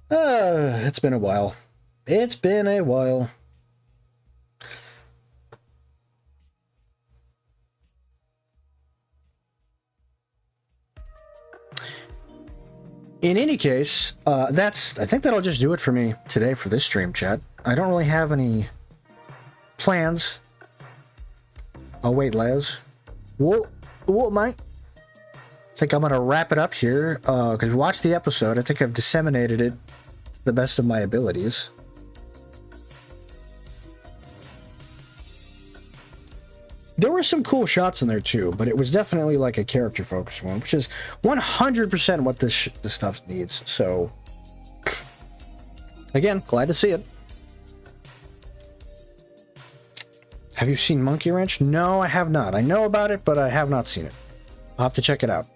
Speaker 1: It's been a while. It's been a while. In any case, I think that'll just do it for me today for this stream, chat. I don't really have any plans. Oh, wait, Laz. What, mate? I think I'm going to wrap it up here, because we watched the episode. I think I've disseminated it to the best of my abilities. There were some cool shots in there too, but it was definitely like a character-focused one, which is 100% what this stuff needs. So, again, glad to see it. Have you seen Monkey Wrench? No, I have not. I know about it, but I have not seen it. I'll have to check it out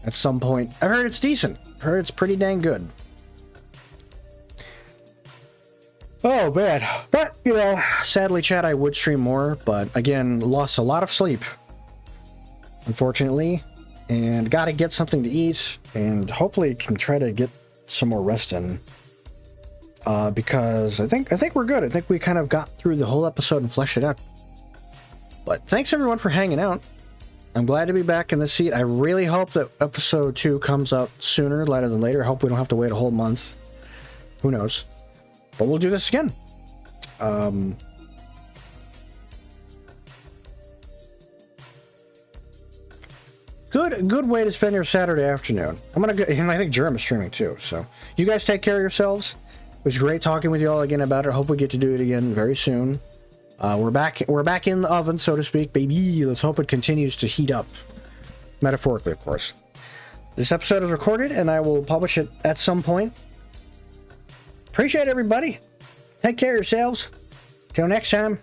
Speaker 1: at some point. I heard it's decent. I heard it's pretty dang good. Oh, man. But, you know, sadly, chat, I would stream more, but again, lost a lot of sleep, unfortunately, and gotta get something to eat, and hopefully can try to get some more rest in, because I think we're good. I think we kind of got through the whole episode and fleshed it out. But thanks, everyone, for hanging out. I'm glad to be back in the seat. I really hope that episode 2 comes out sooner rather than later. I hope we don't have to wait a whole month. Who knows? But we'll do this again. Good way to spend your Saturday afternoon. I'm gonna go, and I think Jerem is streaming too. So you guys take care of yourselves. It was great talking with you all again about it. Hope we get to do it again very soon. We're back in the oven, so to speak, baby. Let's hope it continues to heat up, metaphorically, of course. This episode is recorded, and I will publish it at some point. Appreciate everybody. Take care of yourselves. Till next time.